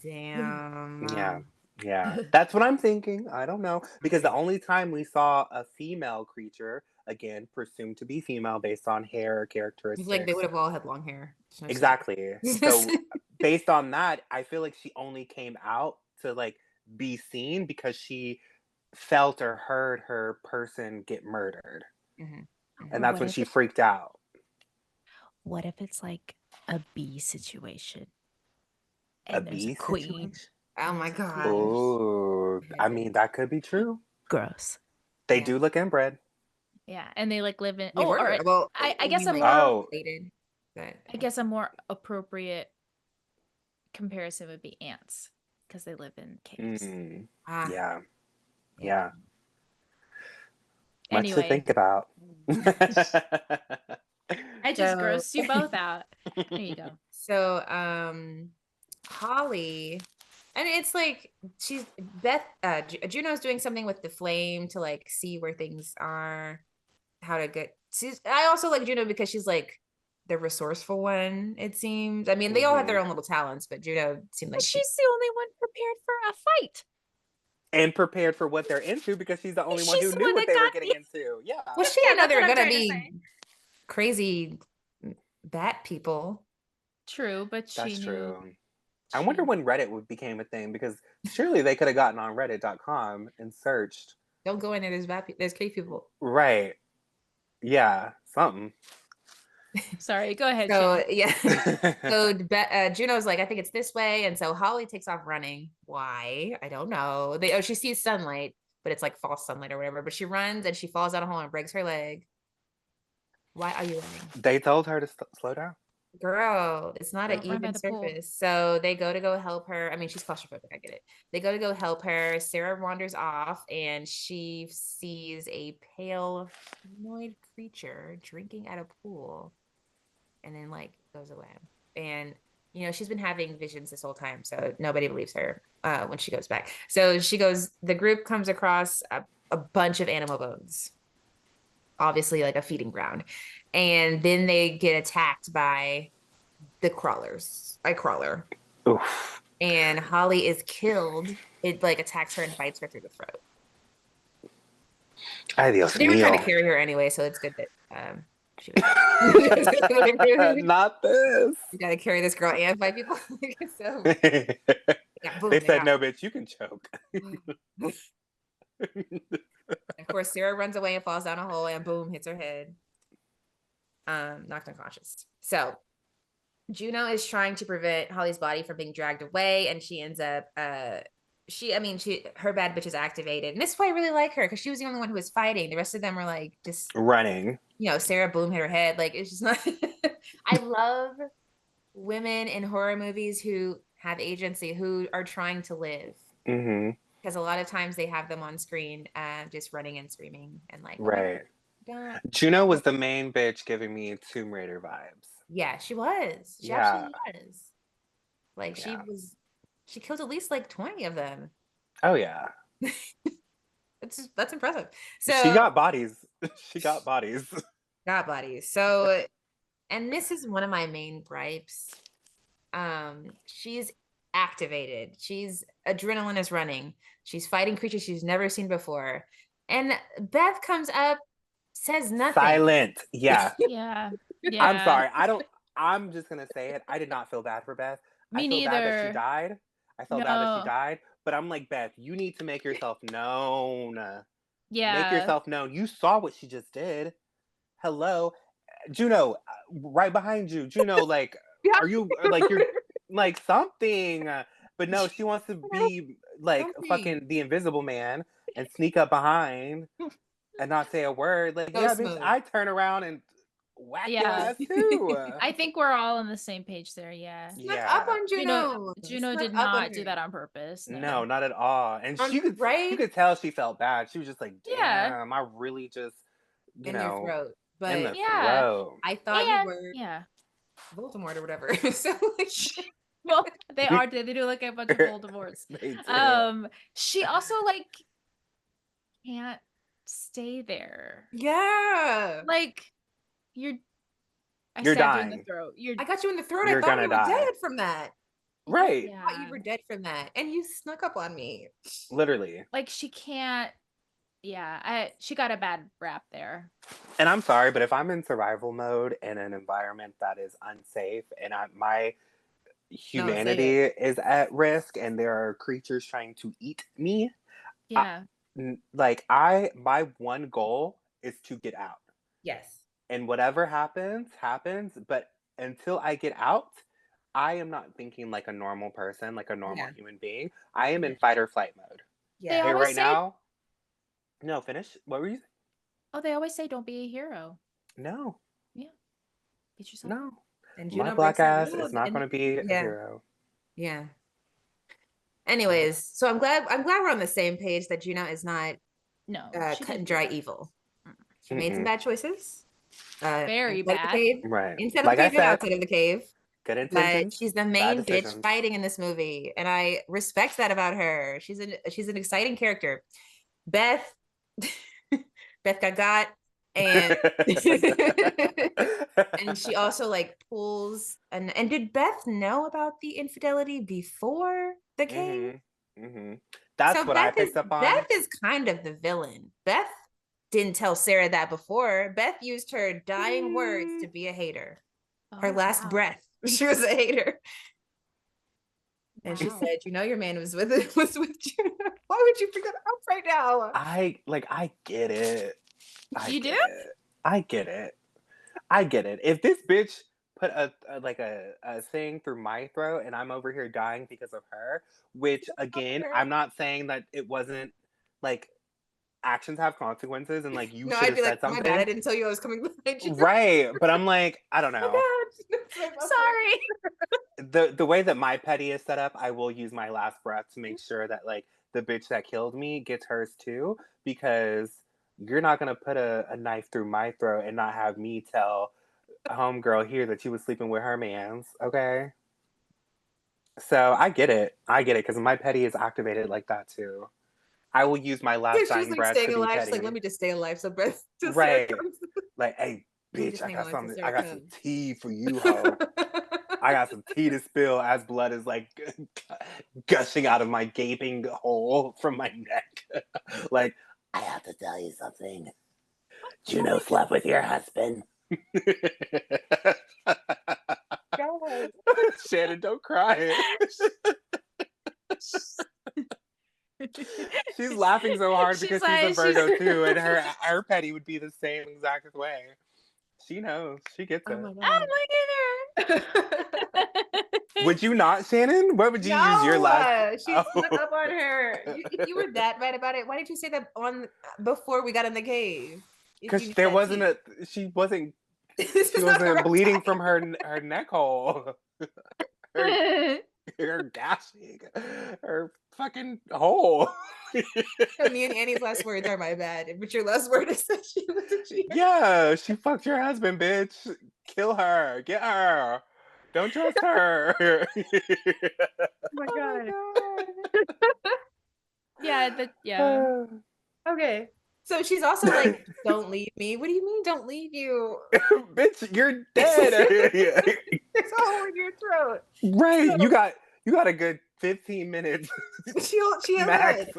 Damn. Yeah. That's what I'm thinking. I don't know because the only time we saw a female creature, again presumed to be female based on hair characteristics, like they would have all had long hair. Exactly. So based on that, I feel like she only came out to like be seen because she felt or heard her person get murdered. And that's when she freaked out. What if it's like a bee situation? And there's a queen? Situation? Oh my god. Oh, I mean, that could be true. Gross. They do look inbred. Yeah, and they like live in. All right. Well, I guess a more. I guess a more appropriate comparison would be ants because they live in caves. Yeah. Much Anyway, to think about. I just grossed you both out. There you go. So, Holly, and it's like Juno's doing something with the flame to like see where things are, how to get. I also like Juno because she's like the resourceful one, it seems. I mean, they all have their own little talents, but Juno seemed like she's the only one prepared for a fight. And prepared for what they're into because she's the only one who knew what they were getting into. Yeah. Well, she didn't know they were gonna be crazy bat people. True, but she That's knew. true. I wonder when Reddit became a thing because surely they could have gotten on Reddit.com and searched. Don't go in there. There's cave people. Right. Yeah. Something. Sorry, go ahead, So Shannon. yeah, so Juno's like, I think it's this way, and so Holly takes off running. Why? I don't know. She sees sunlight, but it's like false sunlight or whatever. But she runs and she falls down a hole and breaks her leg. Why are you running? They told her to slow down. Girl, it's not an Don't run by even the pool. surface. So they go help her. I mean, she's claustrophobic. I get it. They go help her. Sarah wanders off and she sees a pale humanoid creature drinking at a pool and then like goes away. And she's been having visions this whole time, so nobody believes her when she goes back. So the group comes across a bunch of animal bones, obviously like a feeding ground. And then they get attacked by the crawlers. A crawler. Oof. And Holly is killed. It like attacks her and bites her through the throat. Adios They were trying to mío. carry her anyway, so it's good that she Not this. You gotta carry this girl and fight people. So they said, no, bitch, you can choke. Of course, Sarah runs away and falls down a hole and boom, hits her head. Knocked unconscious. So Juno is trying to prevent Holly's body from being dragged away, and she ends up her bad bitch is activated. And this is why I really like her, because she was the only one who was fighting. The rest of them were like just running. Sarah boom hit her head. Like it's just not I love women in horror movies who have agency, who are trying to live. Mm-hmm. Because a lot of times they have them on screen just running and screaming and like, right. Oh, Juno was the main bitch giving me Tomb Raider vibes. Yeah, she was. She absolutely was. Like she killed at least like 20 of them. Oh yeah. That's impressive. So she got bodies. She got bodies. Got bodies. So, and this is one of my main gripes. She's activated. She's adrenaline is running. She's fighting creatures she's never seen before. And Beth comes up, says nothing. Silent. Yeah. Yeah. I'm sorry. I'm just gonna say it. I did not feel bad for Beth. Me I feel neither. bad that she died. I felt bad that she died. But I'm like, Beth, you need to make yourself known. Yeah. Make yourself known. You saw what she just did. Hello. Juno, right behind you. Juno, like, are you, like, you're, like, something. But no, she wants to be, like, fucking the Invisible Man and sneak up behind and not say a word. Like, So yeah, smooth. bitch, I turn around and whack your ass, too. I think we're all on the same page there, yeah. Snuck up on Juno. Juno did not do that on purpose. No, not at all. And you could tell she felt bad. She was just like, damn, I really just, you know. In your throat. But in the throat. I thought you were Voldemort or whatever. So well, they do like a bunch of Voldemorts. She also like can't stay there. Yeah. Like you're dying. You in the throat. I got you in the throat. I thought you were dead from that. Right. I thought you were dead from that. And you snuck up on me. Literally. Like she can't. Yeah, she got a bad rap there. And I'm sorry, but if I'm in survival mode in an environment that is unsafe and my humanity is at risk and there are creatures trying to eat me, my one goal is to get out. Yes. And whatever happens. But until I get out, I am not thinking like a normal person, like a normal human being. I am in fight or flight mode. Yeah. Okay, right now. No, finish. What were you saying? Oh, they always say don't be a hero. No. Yeah. Get yourself. No. And my black ass is not going to be a hero. Yeah. Anyways, so I'm glad we're on the same page that Juno is not cut and dry evil. She made some bad choices. Very bad. Right. Inside of the cave and outside of the cave. Good intentions. But she's the main bitch fighting in this movie, and I respect that about her. She's an exciting character. Beth got and and she also like pulls and did Beth know about the infidelity before the cave? That's what I picked up on. Beth is kind of the villain. Beth didn't tell Sarah that before. Beth used her dying words to be a hater. Her last breath, she was a hater. And she said, your man was with Juno. Why would you bring that up right now? I get it. You do? I get it. I get it. If this bitch put a thing through my throat and I'm over here dying because of her, which again, I'm not saying that it wasn't like actions have consequences and like you No, should I'd have be said like, my bad, I something. didn't tell you I was coming behind you. Right. But I'm like, I don't know. Sorry. The way that my petty is set up, I will use my last breath to make sure that like the bitch that killed me gets hers too, because you're not gonna put a knife through my throat and not have me tell a homegirl here that she was sleeping with her mans, okay? So I get it. I get it, because my petty is activated like that too. I will use my Yeah, last she was dying like breath to staying be alive. She's like, petty. let me just stay alive. So Beth, till Sarah Right. comes. Like, hey, Let me bitch, just I hang got on till something. Sarah I got some comes. tea for you, ho. I got some tea to spill as blood is like gushing out of my gaping hole from my neck. Like, I have to tell you something. Juno slept with your husband. Shannon, don't cry. She's laughing so hard because she's a Virgo too, and her petty would be the same exact way. She knows. She gets Oh it. my Oh, god. look at her. Would you not, Shannon? What would you use your last? She snuck up on her. If you were that right about it, why didn't you say that on before we got in the cave? If you Because knew there that wasn't tea. she wasn't This she is not the wasn't right bleeding time. from her neck hole. her, her gashing, her fucking hole. So me and Annie's last words are my bad, but your last word is that she was a cheater. Yeah, she fucked your husband, bitch. Kill her. Get her. Don't trust her. Oh my Oh god. my god. Yeah. Okay. So she's also like, don't leave me. What do you mean, don't leave you? Bitch, you're dead. There's a hole in your throat. Right. So You got a good 15 minutes she max. lied.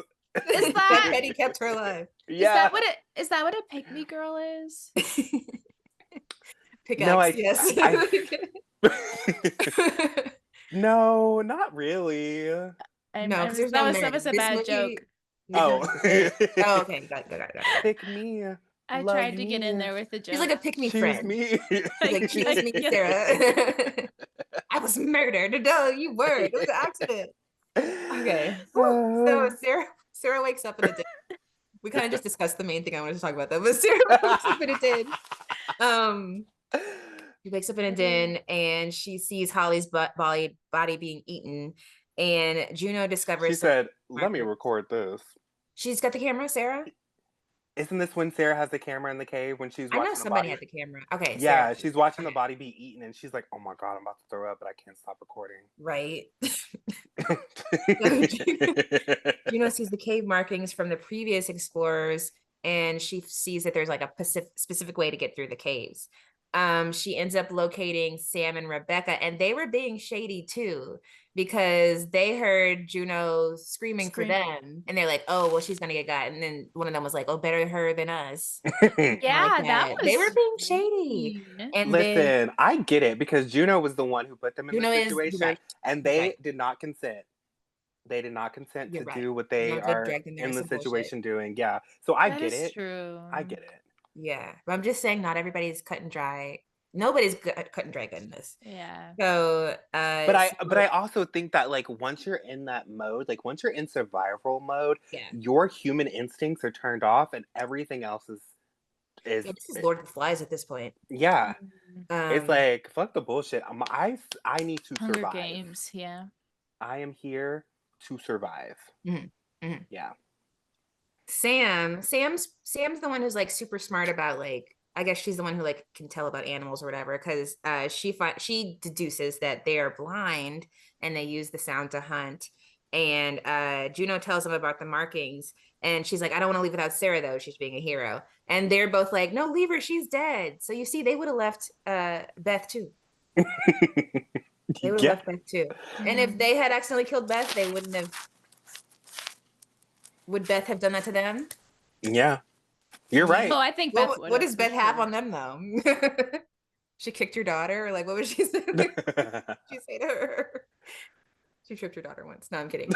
Is That that Petty kept her alive. Yeah. is that what a pick-me girl is? No, Pickaxe, yes. No, not really. No, because there's That no was men. a This bad movie, joke. there's no Oh. men. Oh, okay, got it. Pick me. I Love tried to get in me. there with the joke. She's like a pick me Choose friend. me. She's like, choose me, Yeah. Sarah. I was murdered. No, you were. It was an accident. Okay. So Sarah wakes up in a den. We kind of just discussed the main thing I wanted to talk about, though. But Sarah wakes up in a den. She wakes up in a den and she sees Holly's body being eaten. And Juno discovers She said, let me record this. She's got the camera, Sarah? Isn't this when Sarah has the camera in the cave when she's I know watching the somebody body? had the camera. Okay, Yeah, Sarah. she's watching the body be eaten and she's like, oh my God, I'm about to throw up, but I can't stop recording. Right. Juno sees the cave markings from the previous explorers and she sees that there's like a specific way to get through the caves. She ends up locating Sam and Rebecca, and they were being shady too because they heard Juno screaming for them, and they're like, "Oh, well, she's gonna get got." And then one of them was like, "Oh, better her than us." Yeah, that was they were being shady. mean. And Listen, I get it because Juno was the one who put them in Juno the is situation, and they right. did not consent. They did not consent You're to right. do what they are in the situation doing. Yeah, so I get it. True. I get it. Yeah, but I'm just saying, not everybody's cut and dry. Nobody's cut and dry good in this. Yeah. So, but I also think that like once you're in that mode, like once you're in survival mode, your human instincts are turned off, and everything else is. This is Lord of the Flies at this point. Yeah, it's like fuck the bullshit. I need to Hunger survive. Games, yeah. I am here to survive. Yeah. Sam's the one who's like super smart about like, I guess she's the one who like can tell about animals or whatever, because she deduces that they are blind and they use the sound to hunt. And Juno tells them about the markings, and she's like, I don't want to leave without Sarah though. She's being a hero. And they're both like, no, leave her. She's dead. So you see, they would have left Beth too. They would have left Beth too. And if they had accidentally killed Beth, they wouldn't have. Would Beth have done that to them? Yeah, you're right. Well, I think Beth what does Beth have on them though? She kicked your daughter, or like what would she say? She say to her? She tripped her daughter once. No, I'm kidding.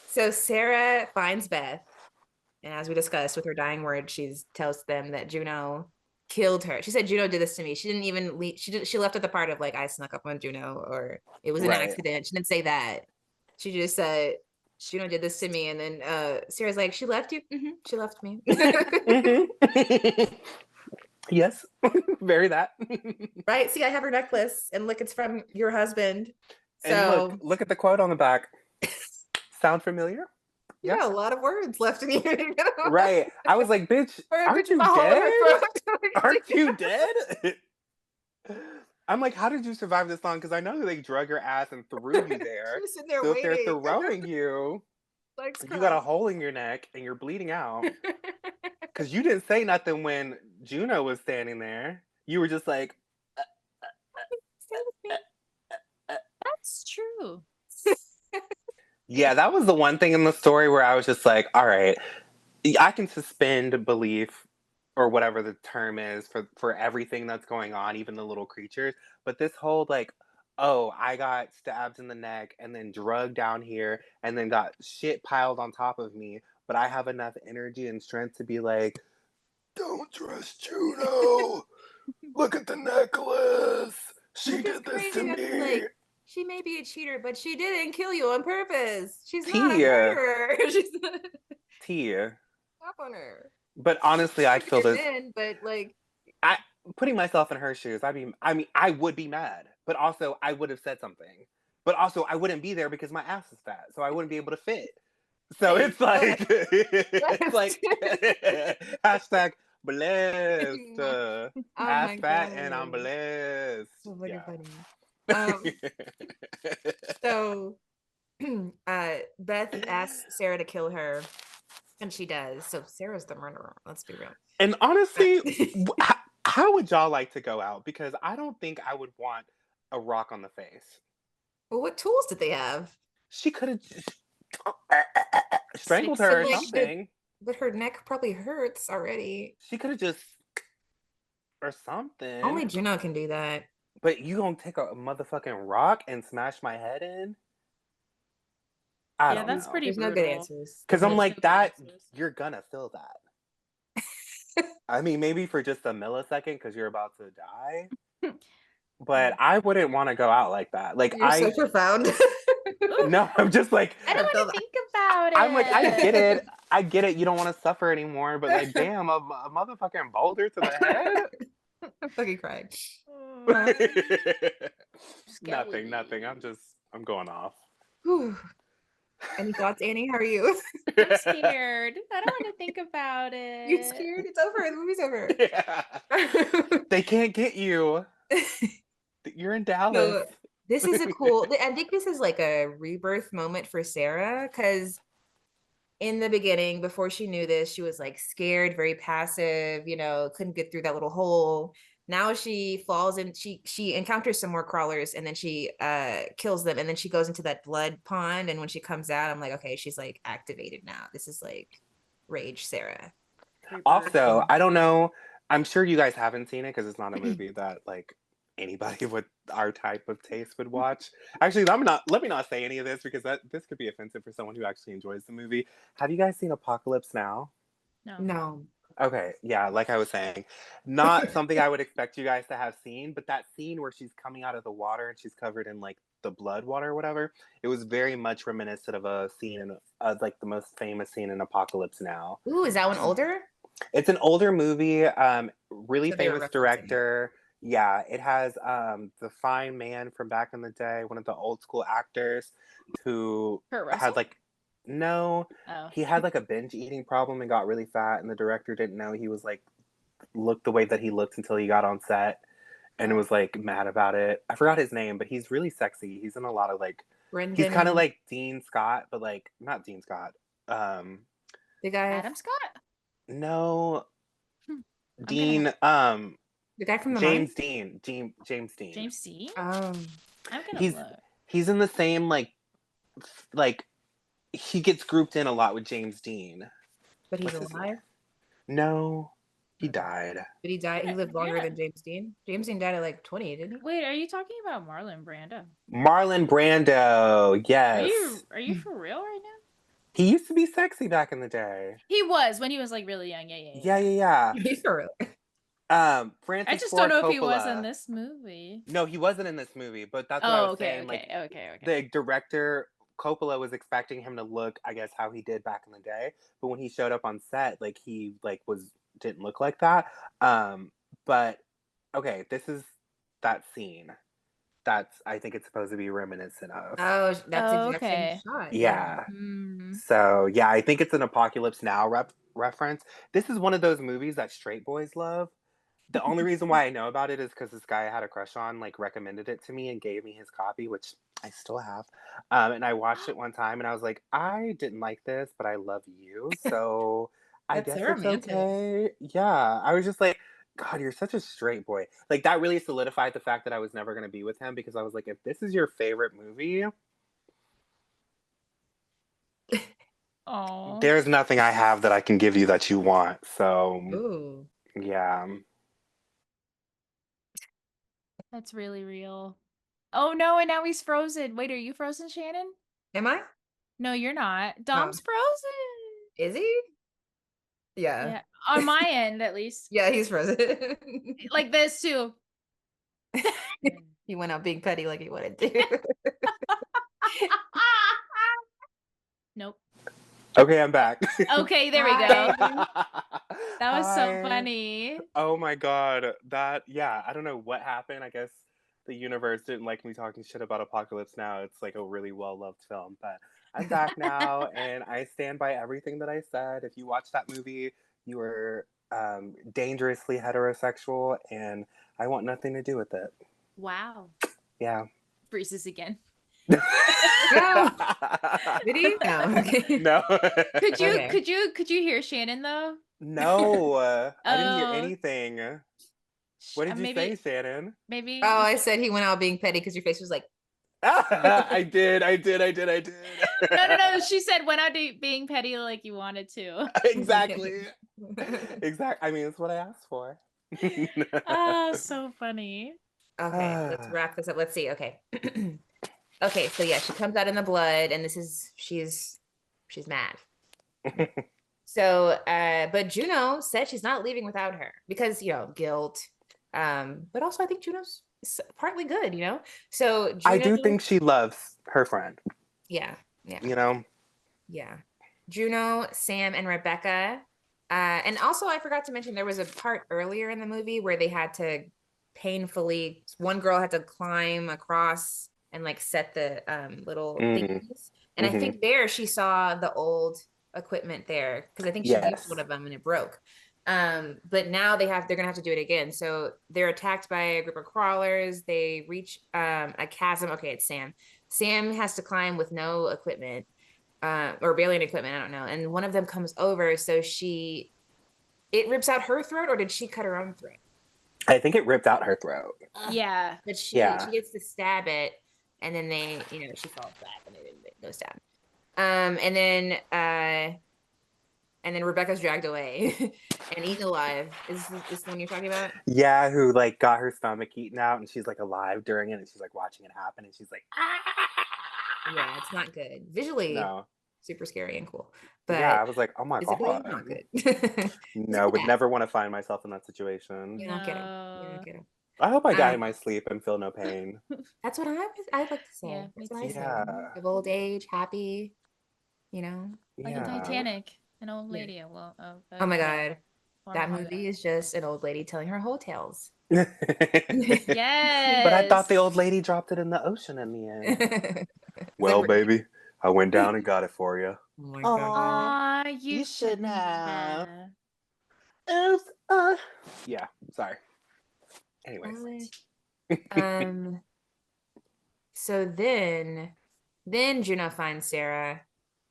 So Sarah finds Beth, and as we discussed with her dying words, she tells them that Juno killed her. She said Juno did this to me. She didn't even leave. She left at the part of like I snuck up on Juno or it was an accident. She didn't say that. She just said Juno did this to me, and then Sarah's like, she left you. She left me. Yes, very that. Right. See, I have her necklace, and look, it's from your husband. So and look at the quote on the back. Sound familiar? You got a lot of words left in you. Right. I was like, bitch, aren't you dead? Aren't you dead? I'm like, how did you survive this long? Because I know they drug your ass and threw you there. Just sitting there so waiting. if they're throwing you, you got a hole in your neck and you're bleeding out. Because you didn't say nothing when Juno was standing there. You were just like, That's true. Yeah, that was the one thing in the story where I was just like, all right, I can suspend belief or whatever the term is for everything that's going on, even the little creatures. But this whole like, oh, I got stabbed in the neck and then drugged down here and then got shit piled on top of me. But I have enough energy and strength to be like, don't trust Juno. Look at the necklace. She did this to me. Like, she may be a cheater, but she didn't kill you on purpose. She's not a murderer. She's not... Stop on her. But honestly, I feel this. But like, putting myself in her shoes, I would be mad, but also I would have said something. But also I wouldn't be there because my ass is fat, so I wouldn't be able to fit. So it's like, it's like hashtag blessed. Ass fat and I'm blessed. So funny. So Beth asks Sarah to kill her, and she does. So Sarah's the murderer. Let's be real. And honestly, how would y'all like to go out? Because I don't think I would want a rock on the face. Well, what tools did they have? She could have strangled her or something. But her neck probably hurts already. She could have just or something. Only Juno can do that. But you gonna take a motherfucking rock and smash my head in? I don't that's know. pretty There's brutal. no good answers. Because I'm like, that, you're gonna feel that. I mean, maybe for just a millisecond because you're about to die. But I wouldn't want to go out like that. Like, you're so profound. No, I'm just like, I don't want to think about it. I'm like, I get it. You don't want to suffer anymore, but like, damn, a motherfucking boulder to the head. I'm fucking crying. Nothing. I'm going off. Whew. Any thoughts, Annie? How are you? I'm scared. I don't want to think about it. You're scared? It's over. The movie's over. Yeah. They can't get you. You're in Dallas. So, this is a cool, I think this is like a rebirth moment for Sarah, because in the beginning, before she knew this, she was like scared, very passive, couldn't get through that little hole. Now she falls in, she encounters some more crawlers, and then she kills them, and then she goes into that blood pond, and when she comes out, I'm like, okay, she's like activated now. This is like Rage Sarah. Also, I don't know, I'm sure you guys haven't seen it because it's not a movie that like anybody with our type of taste would watch. Actually, let me not say any of this because this could be offensive for someone who actually enjoys the movie. Have you guys seen Apocalypse Now? No. Okay, yeah, like I was saying, not something I would expect you guys to have seen, but that scene where she's coming out of the water and she's covered in like the blood water or whatever, it was very much reminiscent of a scene in like the most famous scene in Apocalypse Now. Ooh, is that one older? It's an older movie, really famous director. Yeah, it has the fine man from back in the day, one of the old school actors who had like, no, he had like a binge eating problem and got really fat, and the director didn't know he was like, looked the way that he looked until he got on set and was like mad about it. I forgot his name, but he's really sexy. He's in a lot of like, he's kind of like Dean Scott, but like, not Dean Scott. The guy Adam Scott? No. Dean, the guy from the James Dean. James Dean. James Dean? I'm gonna look. He's in the same like he gets grouped in a lot with James Dean. But he's alive? No. He died. Did he die? He lived longer than James Dean? James Dean died at like 20, didn't he? Wait, are you talking about Marlon Brando? Marlon Brando, yes. Are you for real right now? He used to be sexy back in the day. He was when he was like really young. Yeah. Yeah. He's for real. Francis I just Ford don't know if he was in Coppola. this movie. No, he wasn't in this movie, but that's what I Oh, was okay, saying. Like, okay. the director Coppola was expecting him to look, I guess, how he did back in the day. But when he showed up on set, like he like was didn't look like that. But okay, this is that scene. That's I think it's supposed to be reminiscent of. Oh, that's the Oh, exact same okay. shot. Yeah. Yeah. Hmm. So yeah, I think it's an Apocalypse Now reference. This is one of those movies that straight boys love. The only reason why I know about it is because this guy I had a crush on, like, recommended it to me and gave me his copy, which I still have. And I watched it one time and I was like, I didn't like this, but I love you, so I That's so guess it's romantic. okay. Yeah, I was just like, God, you're such a straight boy. Like, that really solidified the fact that I was never going to be with him because I was like, if this is your favorite movie, Oh, there's nothing I have that I can give you that you want. So, Ooh. yeah. that's really real. Oh no, and now he's frozen. Wait, are you frozen, Shannon? Am I? No, you're not. Oh, Dom's frozen. is he? Yeah. Yeah, on my end at least. Yeah, he's frozen. Like this too. He went out being petty like he wanted to. Nope. Okay, I'm back. Okay, there we Hi. go. That was so Hi. funny. Oh my god. Yeah, I don't know what happened. I guess the universe didn't like me talking shit about Apocalypse Now. It's like a really well loved film, but I'm back now and I stand by everything that I said. If you watch that movie, you were dangerously heterosexual and I want nothing to do with it. Wow. Yeah. Freezes again. No. Did he? No. Okay. No. Could you Okay. could you hear Shannon though? No. I didn't hear Oh, anything. What did you say, maybe Shannon? maybe Oh, you I should. said he went out being petty because your face was like, I did. No. She said when I do being petty like you wanted to. Exactly. Exactly. I mean, it's what I asked for. Oh, so funny. Okay, let's wrap this up. Let's see. Okay. Okay, so yeah, she comes out in the blood, and this is she's mad. So but Juno said she's not leaving without her because guilt. But also I think Juno's partly good, So I Juno, do think she loves her friend. yeah, yeah, You know? yeah. Juno, Sam, and Rebecca. And also I forgot to mention there was a part earlier in the movie where they had to one girl had to climb across and like set the little Mm. thingies. And I think there she saw the old equipment there because I think she used one Yes. of them and it broke. But now they're gonna have to do it again. So they're attacked by a group of crawlers. They reach a chasm. Okay, it's Sam. Sam has to climb with no equipment, or barely any equipment, I don't know. And one of them comes over, so it rips out her throat, or did she cut her own throat? I think it ripped out her throat. Yeah. But she Yeah. gets to stab it, and then she falls back and they go stab. And then Rebecca's dragged away and eaten alive. Is this the one you're talking about? Yeah, who like got her stomach eaten out and she's like alive during it and she's like watching it happen and she's like, Yeah, it's not good. Visually, no. super scary and cool, Yeah, but I was like, oh my physically god. not good. No, would never want to find myself in that situation. You don't get it. You don't No. get it. I hope I die in my sleep and feel no pain. That's what I'd like to say. Yeah, me That's what I too. say. Yeah. Of old age, happy, you know. Like in Yeah. Titanic, an old Yeah. lady. Well, Oh my yeah. God. That movie is just an old lady telling her whole tales. But I thought Yes. the old lady dropped it in the ocean in the end. It's Well, like, baby, I went down and got it for you. oh my Aw, God. Aw, you you shouldn't shouldn't have. have. Oops. Yeah, sorry. Anyways. Um, so then Juno finds Sarah,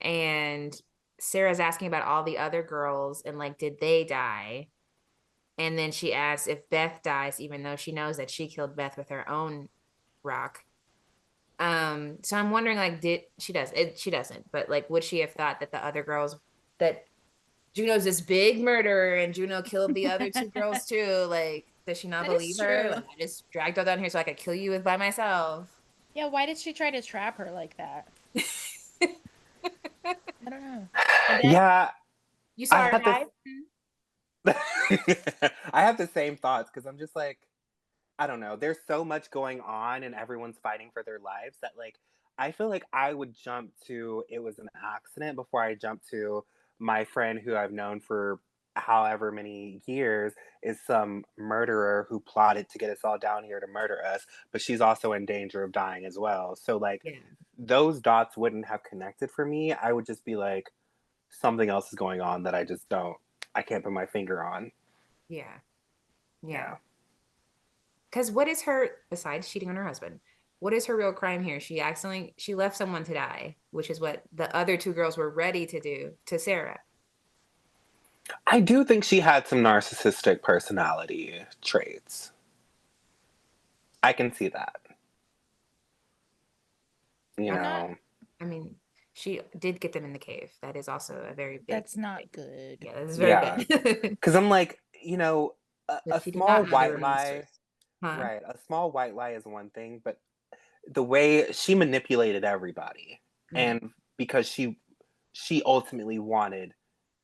and Sarah's asking about all the other girls and like, did they die? And then she asks if Beth dies, even though she knows that she killed Beth with her own rock. So I'm wondering, like, she doesn't, but like, would she have thought that the other girls, that Juno's this big murderer and Juno killed the other two girls too? Like, does she not That is believe her? true. Like, I just dragged her down here so I could kill you by myself. Yeah, why did she try to trap her like that? I don't know. And then Yeah, you I saw her had this. hide? I have the same thoughts because I'm just like, I don't know. There's so much going on and everyone's fighting for their lives that like I feel like I would jump to it was an accident before I jump to my friend who I've known for however many years is some murderer who plotted to get us all down here to murder us, but she's also in danger of dying as well. So like Yeah. those dots wouldn't have connected for me. I would just be like something else is going on that I can't put my finger on. Yeah. Yeah. Yeah. Because what is her, besides cheating on her husband, what is her real crime here? She left someone to die, which is what the other two girls were ready to do to Sarah. I do think she had some narcissistic personality traits. I can see that. You I'm Uh, not. know, I mean, she did get them in the cave. That is also a very big That's not thing. good. Yeah, that is very yeah. big. Because I'm like, But a she did small not know they were white lie, monsters. Huh? right? A small white lie is one thing, but the way she manipulated everybody, Mm. and because she ultimately wanted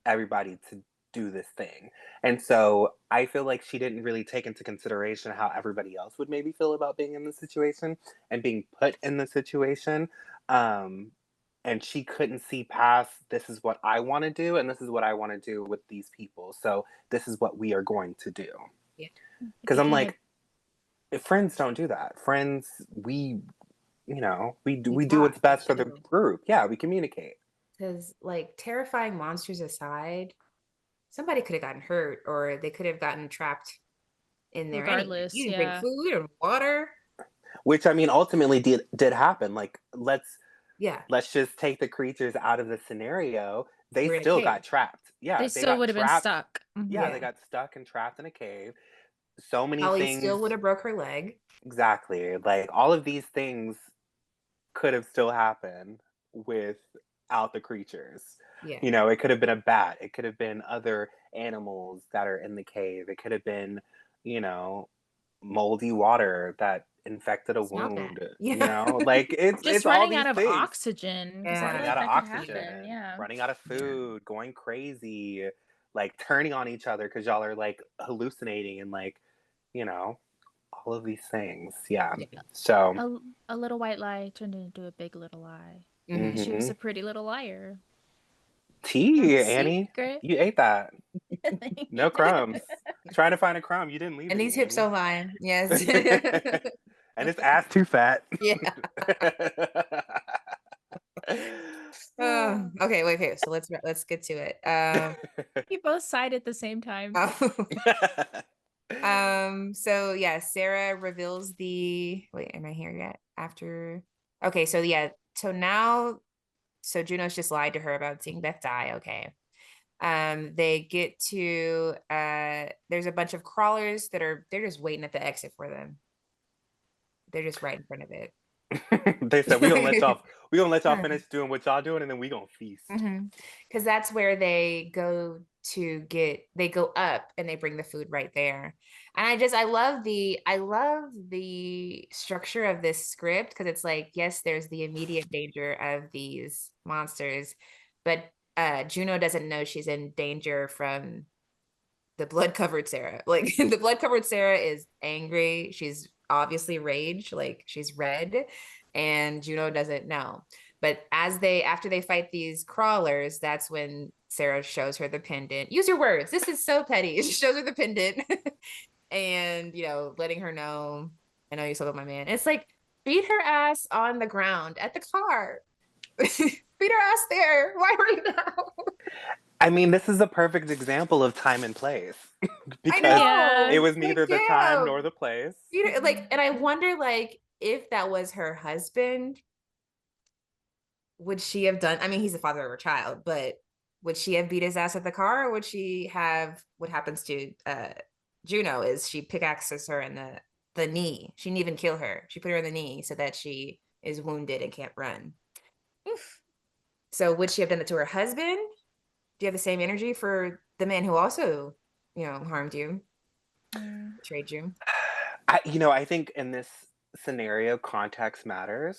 everybody to do this thing. And so I feel like she didn't really take into consideration how everybody else would maybe feel about being in the situation and being put in the situation. Um, and she couldn't see past this is what I want to do and this is what I want to do with these people. So this is what we are going to do. Yeah. It Because I'm became a like, if friends don't do that. Friends, We we do talk, what's we best for the chill. group. Yeah, we communicate. Because like terrifying monsters aside, somebody could have gotten hurt or they could have gotten trapped in there anyway. regardless. You didn't bring Yeah. food or water. Which I mean ultimately did happen. Like Yeah, let's just take the creatures out of the scenario. They we're in a still cave. got trapped. Yeah, They they still got would have been trapped. stuck. Yeah, they Yeah. got stuck and trapped in a cave. So many Holly things. still would have broke her leg. Exactly. Like all of these things could have still happened without the creatures. Yeah. It could have been a bat. It could have been other animals that are in the cave. It could have been, you know, moldy water that infected a Smell bad. wound. Yeah. Like Just it's all running these out of things. oxygen, because I feel Running Yeah. like out of that could oxygen, happen. Yeah. running out of Yeah. food, going crazy, like turning on each other because y'all are like hallucinating and like, you know, all of these things. Yeah. Yeah. So, A, a little white lie turned into a big little lie. Hmm. And she was hmm a pretty little liar. tea, Annie. Secret. You ate that. Thank you. No crumbs. Trying to find a crumb. You didn't leave And these any, hips Annie. so high. Yes. And his ass too fat. Yeah. Okay, wait, okay. So let's get to it. You both sighed at the same time. So yeah, Sarah reveals the wait, am I here yet? After okay, so yeah, so Juno's just lied to her about seeing Beth die. Okay. They get to there's a bunch of crawlers they're just waiting at the exit for them. They're just right in front of it. They said we gonna let y'all Huh. finish doing what y'all doing and then we gonna feast. Because that's where they go they go up and they bring the food right there. And I love the structure of this script because it's like, yes, there's the immediate danger of these monsters, but Juno doesn't know she's in danger from the blood covered Sarah. Like the blood covered Sarah is angry. She's obviously rage, like she's red, and Juno doesn't know. But after they fight these crawlers, that's when Sarah shows her the pendant. Use your words. This is so petty. She shows her the pendant and letting her know, I know you sold my man. It's like beat her ass on the ground at the car. Beat her ass there. Why right now? I mean, this is a perfect example of time and place I because Yeah. it know. was Like, neither the time damn. nor the place. Like, and I wonder, like, if that was her husband, would she have done? I mean, he's the father of her child, but would she have beat his ass at the car, or would she have? What happens to Juno is she pickaxes her in the knee. She didn't even kill her. She put her in the knee so that she is wounded and can't run. Oof. So would she have done it to her husband? Do you have the same energy for the man who also, harmed you, betrayed you? I think in this scenario, context matters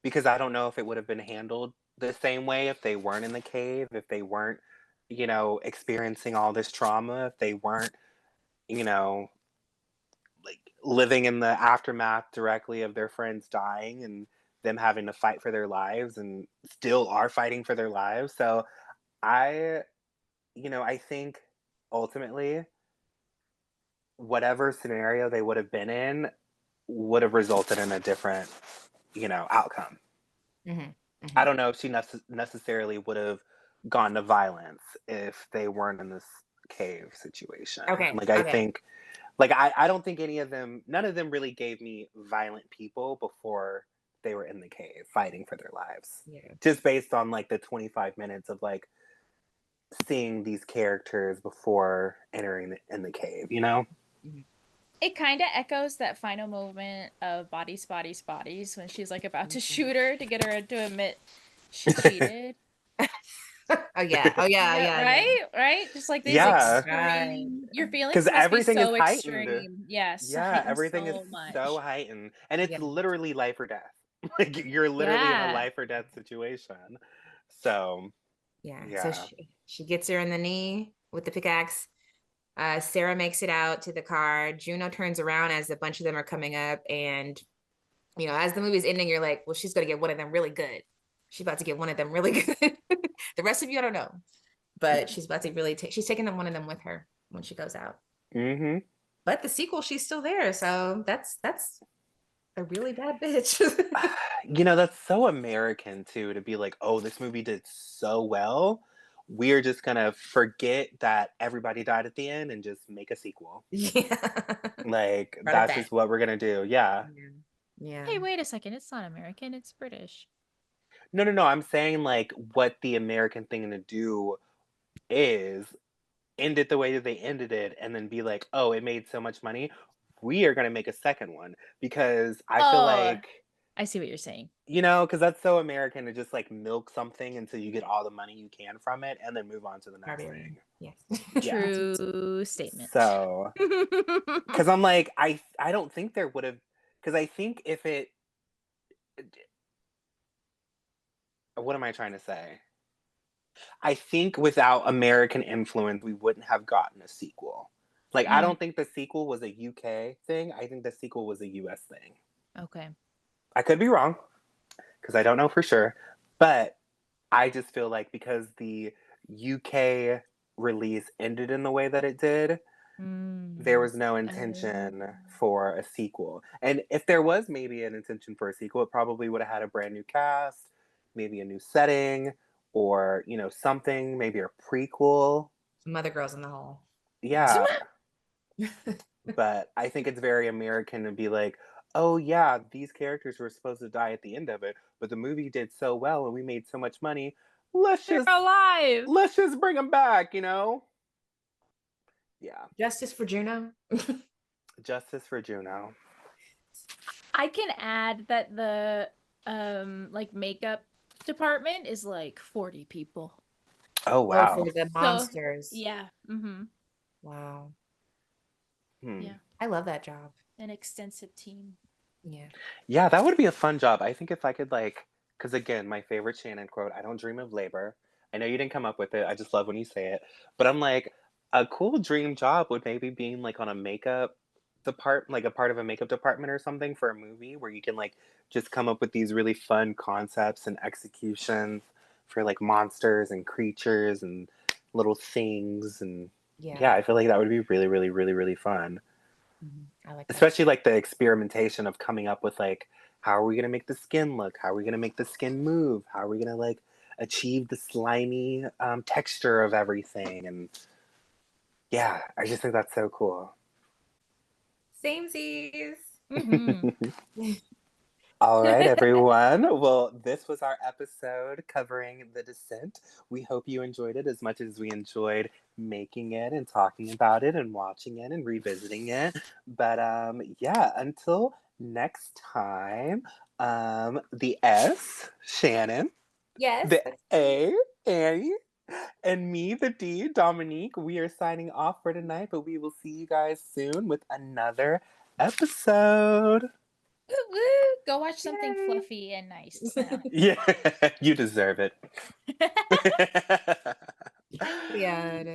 because I don't know if it would have been handled the same way if they weren't in the cave, if they weren't, you know, experiencing all this trauma, if they weren't, you know, like living in the aftermath directly of their friends dying and them having to fight for their lives and still are fighting for their lives. So I, I think ultimately whatever scenario they would have been in would have resulted in a different, outcome. Mm-hmm. I Mm-hmm. don't know if she necessarily would have gone to violence if they weren't in this cave situation. Okay. Like, I Okay. think, like, I don't think none of them really gave me violent people before they were in the cave fighting for their lives. Yeah. Just based on, like, the 25 minutes of, like, seeing these characters before entering in the cave, you know? Mm-hmm. It kind of echoes that final moment of bodies, bodies, bodies when she's like about to shoot her to get her to admit she cheated. Oh yeah. Oh yeah. Yeah, Yeah. Yeah. right? Right? Just like these Yeah. Right. extreme, your Because feelings must be everything is so heightened. extreme. Yes, Yeah, heightened everything is so so much. heightened. And it's Yeah. literally life or death. Like, you're literally in a Yeah. life or death situation. So, Yeah. So yeah. she gets her in the knee with the pickaxe. Sarah makes it out to the car. Juno turns around as a bunch of them are coming up, and as the movie's ending, you're like, well, she's gonna get one of them really good. She's about to get one of them really good. The rest of you, I don't know, but she's about to really take. She's taking them one of them with her when she goes out. Mm-hmm. But the sequel, she's still there, so that's a really bad bitch. That's so American too, to be like, oh, this movie did so well. We're just gonna forget that everybody died at the end and just make a sequel. Yeah, Like, brought it that's back. just what we're gonna do. Yeah. Yeah. Yeah. Hey, wait a second. It's not American, it's British. No, no, no. I'm saying like what the American thing to do is end it the way that they ended it and then be like, oh, it made so much money. We are gonna make a second one because I feel Oh, like I see what you're saying. because that's so American to just like milk something until you get all the money you can from it and then move on to the next Barbarian. thing. Yes. Yeah. True statement. So, because I'm like, I don't think there would have, because I think if it, what am I trying to say? I think without American influence, we wouldn't have gotten a sequel. Like, I Mm, don't think the sequel was a UK thing. I think the sequel was a US thing. okay. I could be wrong because I don't know for sure. But I just feel like because the UK release ended in the way that it did, there Mm. was no Oh. intention for a sequel. And if there was maybe an intention for a sequel, it probably would have had a brand new cast, maybe a new setting, or, something, maybe a prequel. Some other girls in the hall. Yeah. But I think it's very American to be like, oh yeah, these characters were supposed to die at the end of it, but the movie did so well and we made so much money. Let's They're just alive. let's just bring them back, Yeah. Justice for Juno. Justice for Juno. I can add that the like makeup department is like 40 people. Oh Oh, for wow. the So monsters. yeah. Mm-hmm. Wow. Hmm. Yeah. I love that job. An extensive team. Yeah. Yeah, that would be a fun job. I think if I could because again, my favorite Shannon quote, I don't dream of labor. I know you didn't come up with it. I just love when you say it. But I'm like, a cool dream job would maybe being like on a makeup like a part of a makeup department or something for a movie where you can like just come up with these really fun concepts and executions for like monsters and creatures and little things and Yeah. yeah, I feel like that would be really, really, really, really fun. I like that. Especially like the experimentation of coming up with like how are we going to make the skin look, how are we going to make the skin move, how are we going to like achieve the slimy texture of everything. And yeah, I just think that's so cool. Samesies. Mm-hmm. All right, everyone. Well, this was our episode covering The Descent. We hope you enjoyed it as much as we enjoyed making it and talking about it and watching it and revisiting it. But yeah, until next time, the S, Shannon, Yes. the A, Annie, and me, the D, Dominique, we are signing off for tonight, but we will see you guys soon with another episode. Woo, woo. Go watch something Yay. fluffy and nice now. Yeah, you deserve it. Obrigada.